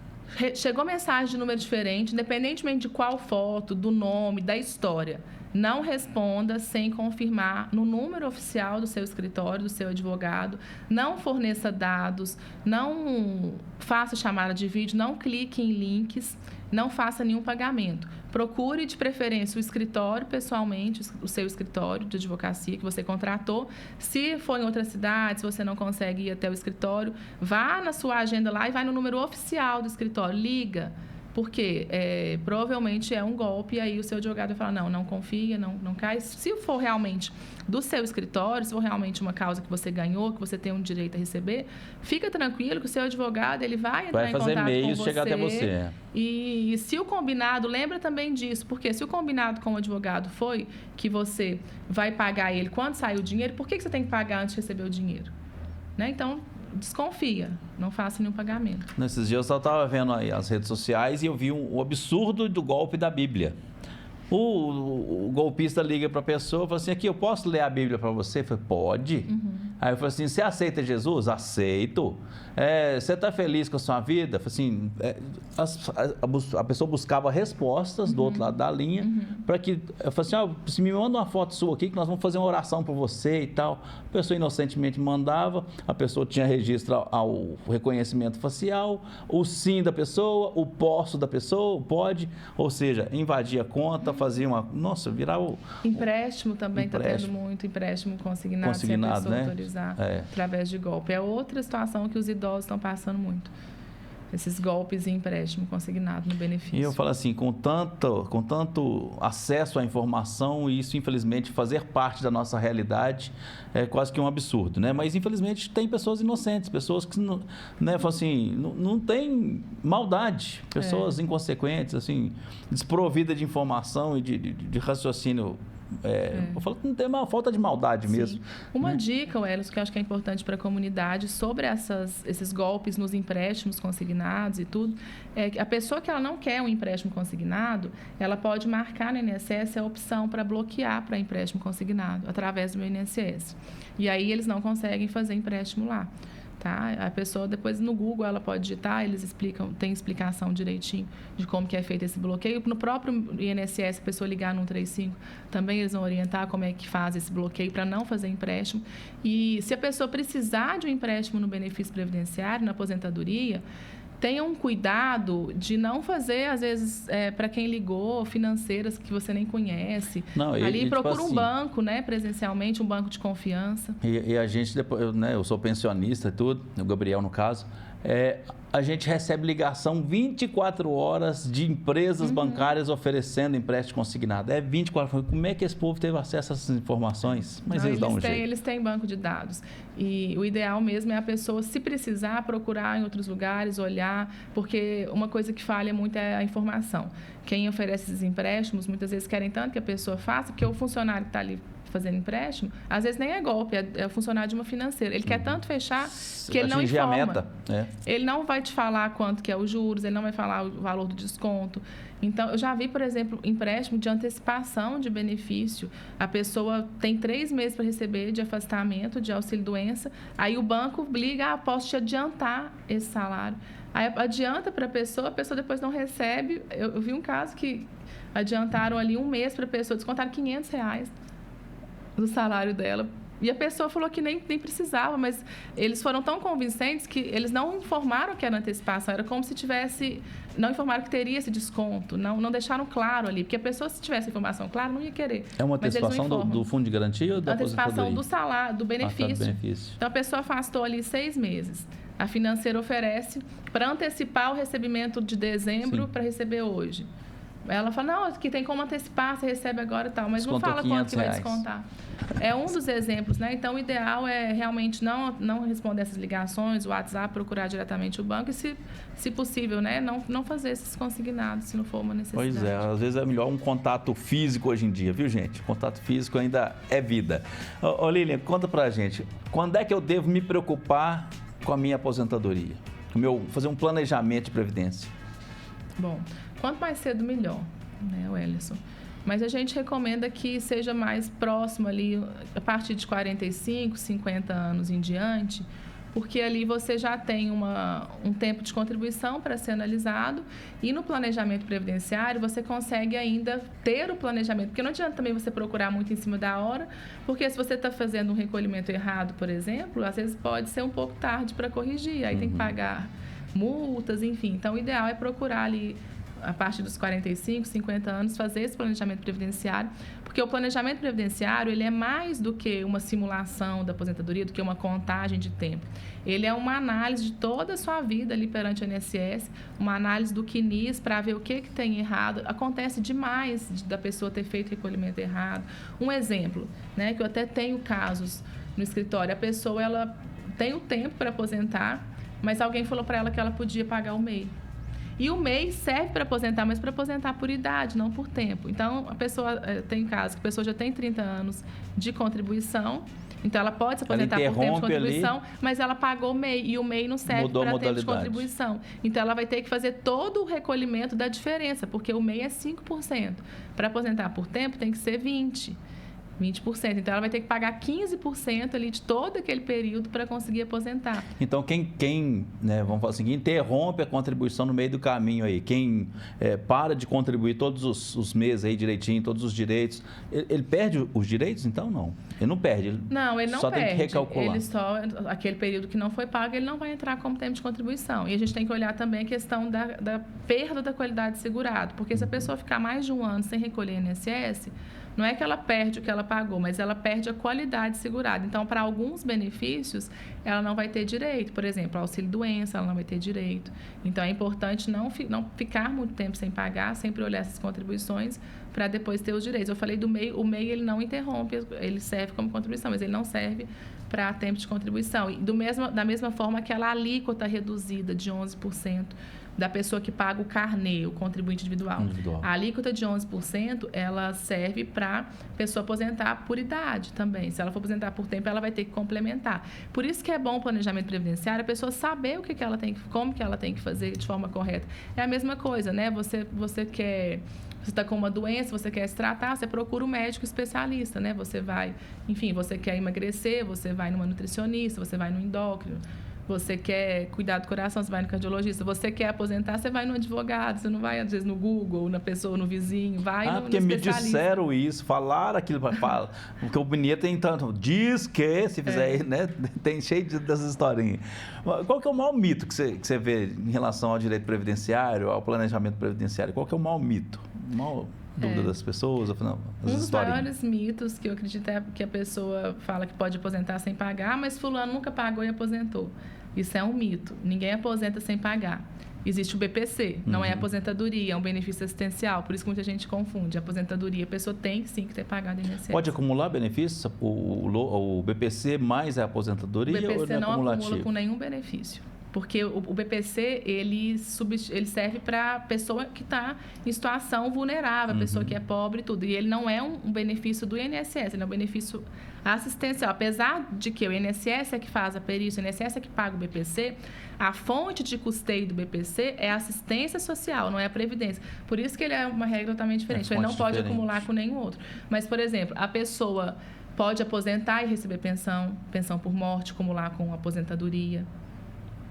S4: Chegou mensagem de número diferente, independentemente de qual foto, do nome, da história. Não responda sem confirmar no número oficial do seu escritório, do seu advogado. Não forneça dados, não faça chamada de vídeo, não clique em links, não faça nenhum pagamento. Procure, de preferência, o escritório pessoalmente, o seu escritório de advocacia que você contratou. Se for em outra cidade, se você não consegue ir até o escritório, vá na sua agenda lá e vai no número oficial do escritório. Liga, Porque provavelmente é um golpe e aí o seu advogado vai falar, não confia, não cai. Se for realmente do seu escritório, se for realmente uma causa que você ganhou, que você tem um direito a receber, fica tranquilo que o seu advogado ele vai entrar em contato com você.
S3: Vai fazer e-mail chegar até você.
S4: E se o combinado, lembra também disso, porque se o combinado com o advogado foi que você vai pagar ele quando sair o dinheiro, por que você tem que pagar antes de receber o dinheiro? Né? Então, desconfia, não faça nenhum pagamento.
S3: Nesses dias eu estava vendo aí as redes sociais e eu vi o absurdo do golpe da Bíblia. O golpista liga para a pessoa e fala assim, aqui, eu posso ler a Bíblia para você? Eu falei, pode. Aí eu falei assim, você aceita Jesus? Aceito. Você está feliz com a sua vida? Eu falei assim, a pessoa buscava respostas do outro lado da linha para que, eu falei assim, se me manda uma foto sua aqui que nós vamos fazer uma oração por você e tal. A pessoa inocentemente mandava, a pessoa tinha registro ao reconhecimento facial, o sim da pessoa, o posso da pessoa, o pode, ou seja, invadia a conta, fazia virar o...
S4: Empréstimo também está tendo muito, empréstimo consignado sem a pessoa autorizar, através de golpe. É outra situação que os idosos estão passando muito. Esses golpes e empréstimo consignado no benefício.
S3: E eu falo assim, com tanto acesso à informação, isso infelizmente fazer parte da nossa realidade é quase que um absurdo, né? Mas infelizmente tem pessoas inocentes, pessoas que não, né, falam assim, não tem maldade, pessoas inconsequentes, assim, desprovidas de informação e de raciocínio. Eu falo que não tem uma falta de maldade mesmo.
S4: Uma dica, Wellington, que eu acho que é importante para a comunidade sobre esses golpes nos empréstimos consignados e tudo, é que a pessoa que ela não quer um empréstimo consignado, ela pode marcar no INSS a opção para bloquear para empréstimo consignado, através do meu INSS. E aí eles não conseguem fazer empréstimo lá. Tá? A pessoa, depois no Google, ela pode digitar, eles explicam, tem explicação direitinho de como que é feito esse bloqueio. No próprio INSS, a pessoa ligar no 135, também eles vão orientar como é que faz esse bloqueio para não fazer empréstimo. E se a pessoa precisar de um empréstimo no benefício previdenciário, na aposentadoria, tenha um cuidado de não fazer, às vezes, para quem ligou, financeiras que você nem conhece. Ali procura um banco, né, presencialmente, um banco de confiança.
S3: E a gente, depois, eu sou pensionista e tudo, o Gabriel no caso, a gente recebe ligação 24 horas de empresas bancárias oferecendo empréstimo consignado. 24 horas. Como é que esse povo teve acesso a essas informações? Mas eles dão um jeito.
S4: Eles têm banco de dados. E o ideal mesmo é a pessoa, se precisar, procurar em outros lugares, olhar, porque uma coisa que falha muito é a informação. Quem oferece esses empréstimos, muitas vezes querem tanto que a pessoa faça, porque o funcionário que está ali fazendo empréstimo, às vezes nem é golpe, é funcionário de uma financeira. Ele quer tanto fechar que ele não informa.
S3: A meta.
S4: Ele não vai te falar quanto que é os juros, ele não vai falar o valor do desconto. Então, eu já vi, por exemplo, empréstimo de antecipação de benefício. A pessoa tem 3 meses para receber de afastamento, de auxílio-doença. Aí o banco liga, posso te adiantar esse salário. Aí adianta para a pessoa depois não recebe. Eu vi um caso que adiantaram ali 1 mês para a pessoa, descontaram R$500 do salário dela. E a pessoa falou que nem precisava, mas eles foram tão convincentes que eles não informaram que era antecipação, era como se tivesse... Não informaram que teria esse desconto, não deixaram claro ali, porque a pessoa, se tivesse informação clara, não ia querer.
S3: É uma antecipação do fundo de garantia ou da
S4: antecipação do salário, do benefício. Então, a pessoa afastou ali 6 meses. A financeira oferece para antecipar o recebimento de dezembro para receber hoje. Ela fala, não, que tem como antecipar, você recebe agora e tal, mas não fala quanto que vai descontar. É um dos exemplos, né? Então, o ideal é realmente não responder essas ligações, o WhatsApp, procurar diretamente o banco e, se possível, né? Não fazer esses consignados, se não for uma necessidade.
S3: Pois é, às vezes é melhor um contato físico hoje em dia, viu, gente? Contato físico ainda é vida. Ô Lilian, conta pra gente, quando é que eu devo me preocupar com a minha aposentadoria? Fazer um planejamento de previdência?
S4: Bom, quanto mais cedo, melhor, né, Wellington? Mas a gente recomenda que seja mais próximo ali, a partir de 45, 50 anos em diante, porque ali você já tem um tempo de contribuição para ser analisado e no planejamento previdenciário você consegue ainda ter o planejamento, porque não adianta também você procurar muito em cima da hora, porque se você está fazendo um recolhimento errado, por exemplo, às vezes pode ser um pouco tarde para corrigir, aí tem que pagar multas, enfim. Então, o ideal é procurar ali a partir dos 45, 50 anos, fazer esse planejamento previdenciário, porque o planejamento previdenciário, ele é mais do que uma simulação da aposentadoria, do que uma contagem de tempo. Ele é uma análise de toda a sua vida ali perante o INSS, uma análise do CNIS para ver o que tem errado. Acontece demais da pessoa ter feito recolhimento errado. Um exemplo, né, que eu até tenho casos no escritório, a pessoa ela tem o tempo para aposentar, mas alguém falou para ela que ela podia pagar o MEI. E o MEI serve para aposentar, mas para aposentar por idade, não por tempo. Então, a pessoa tem casos que a pessoa já tem 30 anos de contribuição, então ela pode se aposentar por tempo de contribuição, mas ela pagou o MEI e o MEI não serve para tempo de contribuição. Então, ela vai ter que fazer todo o recolhimento da diferença, porque o MEI é 5%. Para aposentar por tempo, tem que ser 20%. Então, ela vai ter que pagar 15% ali de todo aquele período para conseguir aposentar.
S3: Então, quem né, vamos falar assim, quem interrompe a contribuição no meio do caminho aí, quem para de contribuir todos os meses aí direitinho, todos os direitos, ele perde os direitos? Então, não. Ele não perde. Ele não perde. Tem que recalcular.
S4: Aquele período que não foi pago, ele não vai entrar como tempo de contribuição. E a gente tem que olhar também a questão da perda da qualidade de segurado. Porque se a pessoa ficar mais de um ano sem recolher INSS, não é que ela perde o que ela pagou, mas ela perde a qualidade segurada. Então, para alguns benefícios, ela não vai ter direito. Por exemplo, auxílio-doença, ela não vai ter direito. Então, é importante não ficar muito tempo sem pagar, sempre olhar essas contribuições para depois ter os direitos. Eu falei do MEI, o MEI ele não interrompe, ele serve como contribuição, mas ele não serve para tempo de contribuição. E da mesma forma, aquela alíquota reduzida de 11%, da pessoa que paga o carnê, o contribuinte individual. A alíquota de 11%, ela serve para a pessoa aposentar por idade também. Se ela for aposentar por tempo, ela vai ter que complementar. Por isso que é bom o planejamento previdenciário, a pessoa saber como que ela tem que fazer de forma correta. É a mesma coisa, né? Você está com uma doença, você quer se tratar, você procura um médico especialista, né? Você quer emagrecer, você vai numa nutricionista, você vai no endócrino. Você quer cuidar do coração, você vai no cardiologista. Você quer aposentar, você vai no advogado. Você não vai, às vezes, no Google, na pessoa, no vizinho. Vai no
S3: porque me disseram isso, falaram aquilo. Porque o bonito tem tanto. Diz que, se fizer, né? Tem cheio dessas historinhas. Qual que é o maior mito que você vê em relação ao direito previdenciário, ao planejamento previdenciário? Qual que é o maior mito? O maior dúvida das pessoas? Afinal,
S4: um dos maiores mitos que eu acredito é que a pessoa fala que pode aposentar sem pagar, mas fulano nunca pagou e aposentou. Isso é um mito. Ninguém aposenta sem pagar. Existe o BPC, não é aposentadoria, é um benefício assistencial, por isso que muita gente confunde. A aposentadoria, a pessoa tem sim que ter pagado INSS.
S3: Pode acumular benefícios? O BPC mais a aposentadoria?
S4: O BPC
S3: ou
S4: não acumula com nenhum benefício. Porque o BPC, ele serve para a pessoa que está em situação vulnerável, a pessoa que é pobre e tudo. E ele não é um benefício do INSS, ele é um benefício assistencial. Apesar de que o INSS é que faz a perícia, o INSS é que paga o BPC, a fonte de custeio do BPC é a assistência social, não é a previdência. Por isso que ele é uma regra totalmente diferente. Ele não pode acumular com nenhum outro. Mas, por exemplo, a pessoa pode aposentar e receber pensão por morte, acumular com aposentadoria.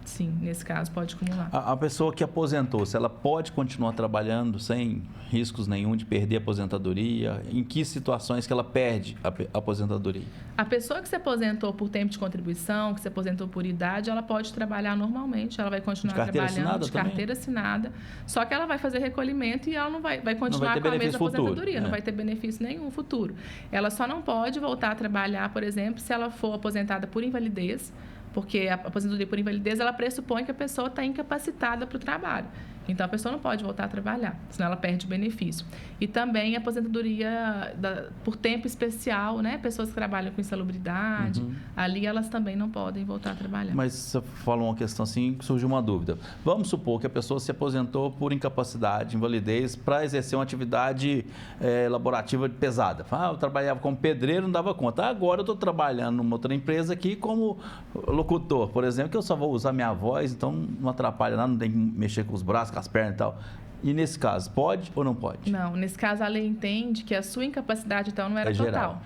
S4: Sim, nesse caso pode acumular.
S3: A pessoa que aposentou, se ela pode continuar trabalhando sem riscos nenhum de perder a aposentadoria? Em que situações que ela perde a aposentadoria?
S4: A pessoa que se aposentou por tempo de contribuição, que se aposentou por idade, ela pode trabalhar normalmente, ela vai continuar trabalhando de carteira assinada, só que ela vai fazer recolhimento e ela não vai continuar com a mesma aposentadoria, não vai ter benefício nenhum futuro. Ela só não pode voltar a trabalhar, por exemplo, se ela for aposentada por invalidez, porque a aposentadoria por invalidez, ela pressupõe que a pessoa está incapacitada para o trabalho. Então, a pessoa não pode voltar a trabalhar, senão ela perde o benefício. E também a aposentadoria por tempo especial, né? Pessoas que trabalham com insalubridade, ali elas também não podem voltar a trabalhar.
S3: Mas você falou uma questão assim, surgiu uma dúvida. Vamos supor que a pessoa se aposentou por incapacidade, invalidez, para exercer uma atividade laborativa pesada. Eu trabalhava como pedreiro, não dava conta. Agora eu estou trabalhando numa outra empresa aqui como locutor, por exemplo, que eu só vou usar minha voz, então não atrapalha nada, não tem que mexer com os braços, com as pernas e tal. E nesse caso, pode ou não pode?
S4: Não, nesse caso a lei entende que a sua incapacidade então não era total.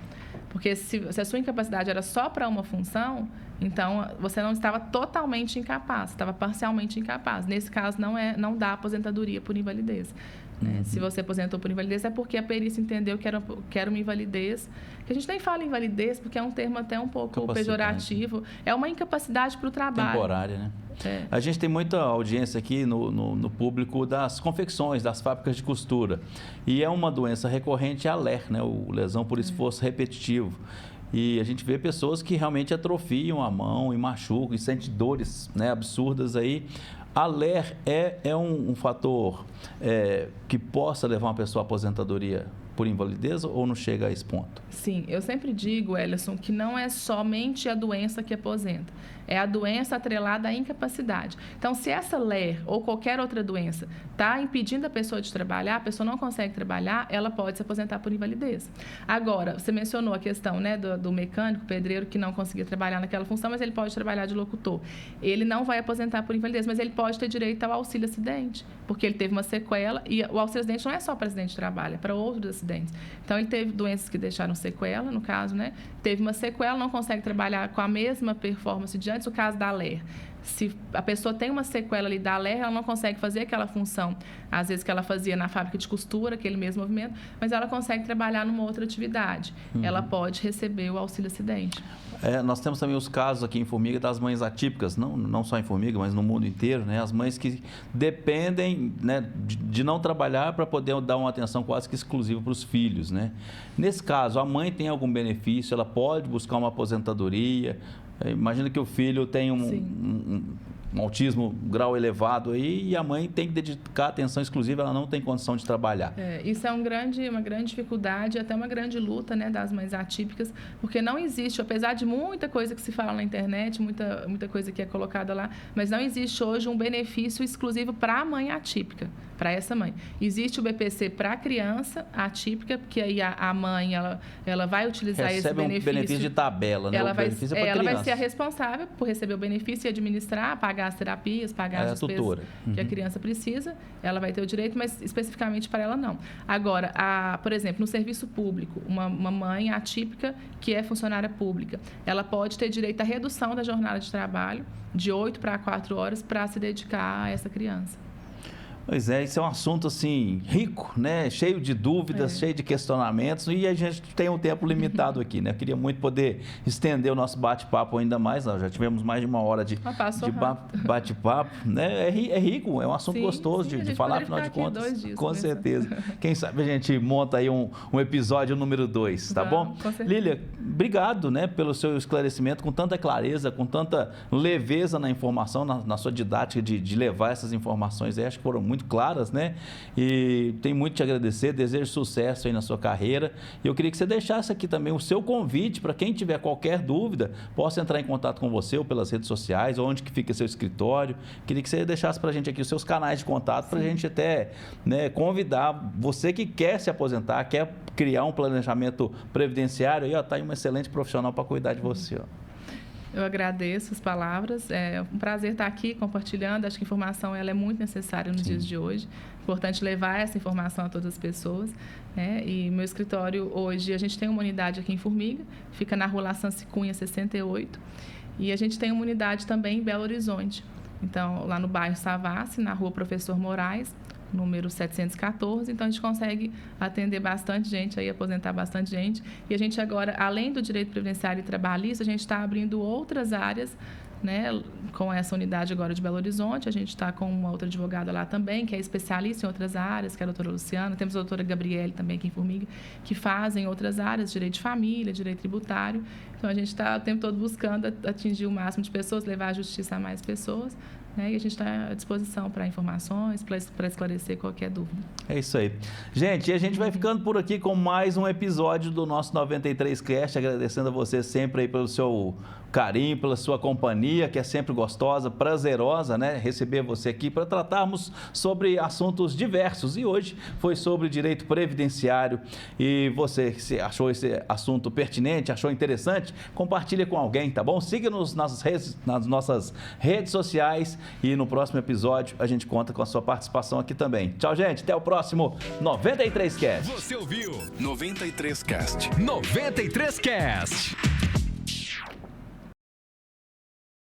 S4: Porque se a sua incapacidade era só para uma função, Então, você não estava totalmente incapaz, estava parcialmente incapaz. Nesse caso, não dá aposentadoria por invalidez. Né? Se você aposentou por invalidez, é porque a perícia entendeu que era uma invalidez, que a gente nem fala invalidez, porque é um termo até um pouco pejorativo. É uma incapacidade para o trabalho.
S3: Temporária, né? A gente tem muita audiência aqui no público das confecções, das fábricas de costura. E é uma doença recorrente, a LER, né? O lesão por esforço repetitivo. E a gente vê pessoas que realmente atrofiam a mão e machucam e sentem dores, né, absurdas aí. A LER é um fator que possa levar uma pessoa à aposentadoria por invalidez ou não chega a esse ponto?
S4: Sim, eu sempre digo, Ellerson, que não é somente a doença que aposenta. É a doença atrelada à incapacidade. Então, se essa LER ou qualquer outra doença está impedindo a pessoa de trabalhar, a pessoa não consegue trabalhar, ela pode se aposentar por invalidez. Agora, você mencionou a questão, né, do mecânico, pedreiro, que não conseguia trabalhar naquela função, mas ele pode trabalhar de locutor. Ele não vai aposentar por invalidez, mas ele pode ter direito ao auxílio-acidente, porque ele teve uma sequela, e o auxílio-acidente não é só para acidente de trabalho, é para outros acidentes. Então, ele teve doenças que deixaram sequela, no caso, né? Teve uma sequela, não consegue trabalhar com a mesma performance de antes, o caso da LER. Se a pessoa tem uma sequela ali da LER, ela não consegue fazer aquela função, às vezes que ela fazia na fábrica de costura, aquele mesmo movimento, mas ela consegue trabalhar numa outra atividade. Ela pode receber o auxílio-acidente.
S3: Nós temos também os casos aqui em Formiga das mães atípicas, não só em Formiga, mas no mundo inteiro, né? As mães que dependem, né, de não trabalhar para poder dar uma atenção quase que exclusiva para os filhos, né? Nesse caso, a mãe tem algum benefício, ela pode buscar uma aposentadoria. Imagina que o filho tem um autismo grau elevado aí e a mãe tem que dedicar atenção exclusiva, ela não tem condição de trabalhar.
S4: Isso é uma grande dificuldade, até uma grande luta, né, das mães atípicas, porque não existe, apesar de muita coisa que se fala na internet, muita coisa que é colocada lá, mas não existe hoje um benefício exclusivo para a mãe atípica, para essa mãe. Existe o BPC para a criança atípica, porque aí a mãe ela vai utilizar esse benefício.
S3: Recebe um benefício de tabela, né?
S4: Ela vai ser a responsável por receber o benefício e administrar, pagar as terapias, pagar as despesas que a criança precisa. Ela vai ter o direito, mas especificamente para ela não. Agora, por exemplo, no serviço público, uma mãe atípica que é funcionária pública, ela pode ter direito à redução da jornada de trabalho de 8 para 4 horas para se dedicar a essa criança.
S3: Pois é, isso é um assunto assim rico, né? Cheio de dúvidas, cheio de questionamentos e a gente tem um tempo limitado aqui, né? Eu queria muito poder estender o nosso bate-papo ainda mais, nós já tivemos mais de uma hora de bate-papo, né? É rico, é um assunto gostoso de falar, afinal de contas, com certeza. Quem sabe a gente monta aí um episódio número 2, tá bom? Lília, obrigado, né, pelo seu esclarecimento com tanta clareza, com tanta leveza na informação, na sua didática de levar essas informações aí, acho que foram muito claras, né? E tenho muito a te agradecer, desejo sucesso aí na sua carreira. E eu queria que você deixasse aqui também o seu convite para quem tiver qualquer dúvida, possa entrar em contato com você ou pelas redes sociais, onde que fica seu escritório. Queria que você deixasse para a gente aqui os seus canais de contato, para a gente até, né, convidar você que quer se aposentar, quer criar um planejamento previdenciário, aí, ó, tá aí um excelente profissional para cuidar de você, ó.
S4: Eu agradeço as palavras, é um prazer estar aqui compartilhando, acho que a informação ela é muito necessária nos dias de hoje, importante levar essa informação a todas as pessoas, né? E meu escritório hoje, a gente tem uma unidade aqui em Formiga, fica na rua Laçance Cunha 68, e a gente tem uma unidade também em Belo Horizonte, então lá no bairro Savassi, na rua Professor Moraes, número 714, então a gente consegue atender bastante gente, aí aposentar bastante gente. E a gente agora, além do direito previdenciário e trabalhista, a gente está abrindo outras áreas, né, com essa unidade agora de Belo Horizonte. A gente está com uma outra advogada lá também, que é especialista em outras áreas, que é a doutora Luciana. Temos a doutora Gabriele também aqui em Formiga, que fazem outras áreas, direito de família, direito tributário. Então, a gente está o tempo todo buscando atingir o máximo de pessoas, levar a justiça a mais pessoas. E a gente está à disposição para informações, para esclarecer qualquer dúvida. É
S3: isso aí. Gente, e a gente vai ficando por aqui com mais um episódio do nosso 93Cast, agradecendo a você sempre aí pelo seu carinho, pela sua companhia, que é sempre gostosa, prazerosa, né? Receber você aqui para tratarmos sobre assuntos diversos. E hoje foi sobre direito previdenciário. E você, se achou esse assunto pertinente, achou interessante, compartilha com alguém, tá bom? Siga-nos nas nossas redes sociais. E no próximo episódio a gente conta com a sua participação aqui também. Tchau, gente. Até o próximo 93Cast.
S1: Você ouviu
S2: 93Cast.
S1: 93Cast.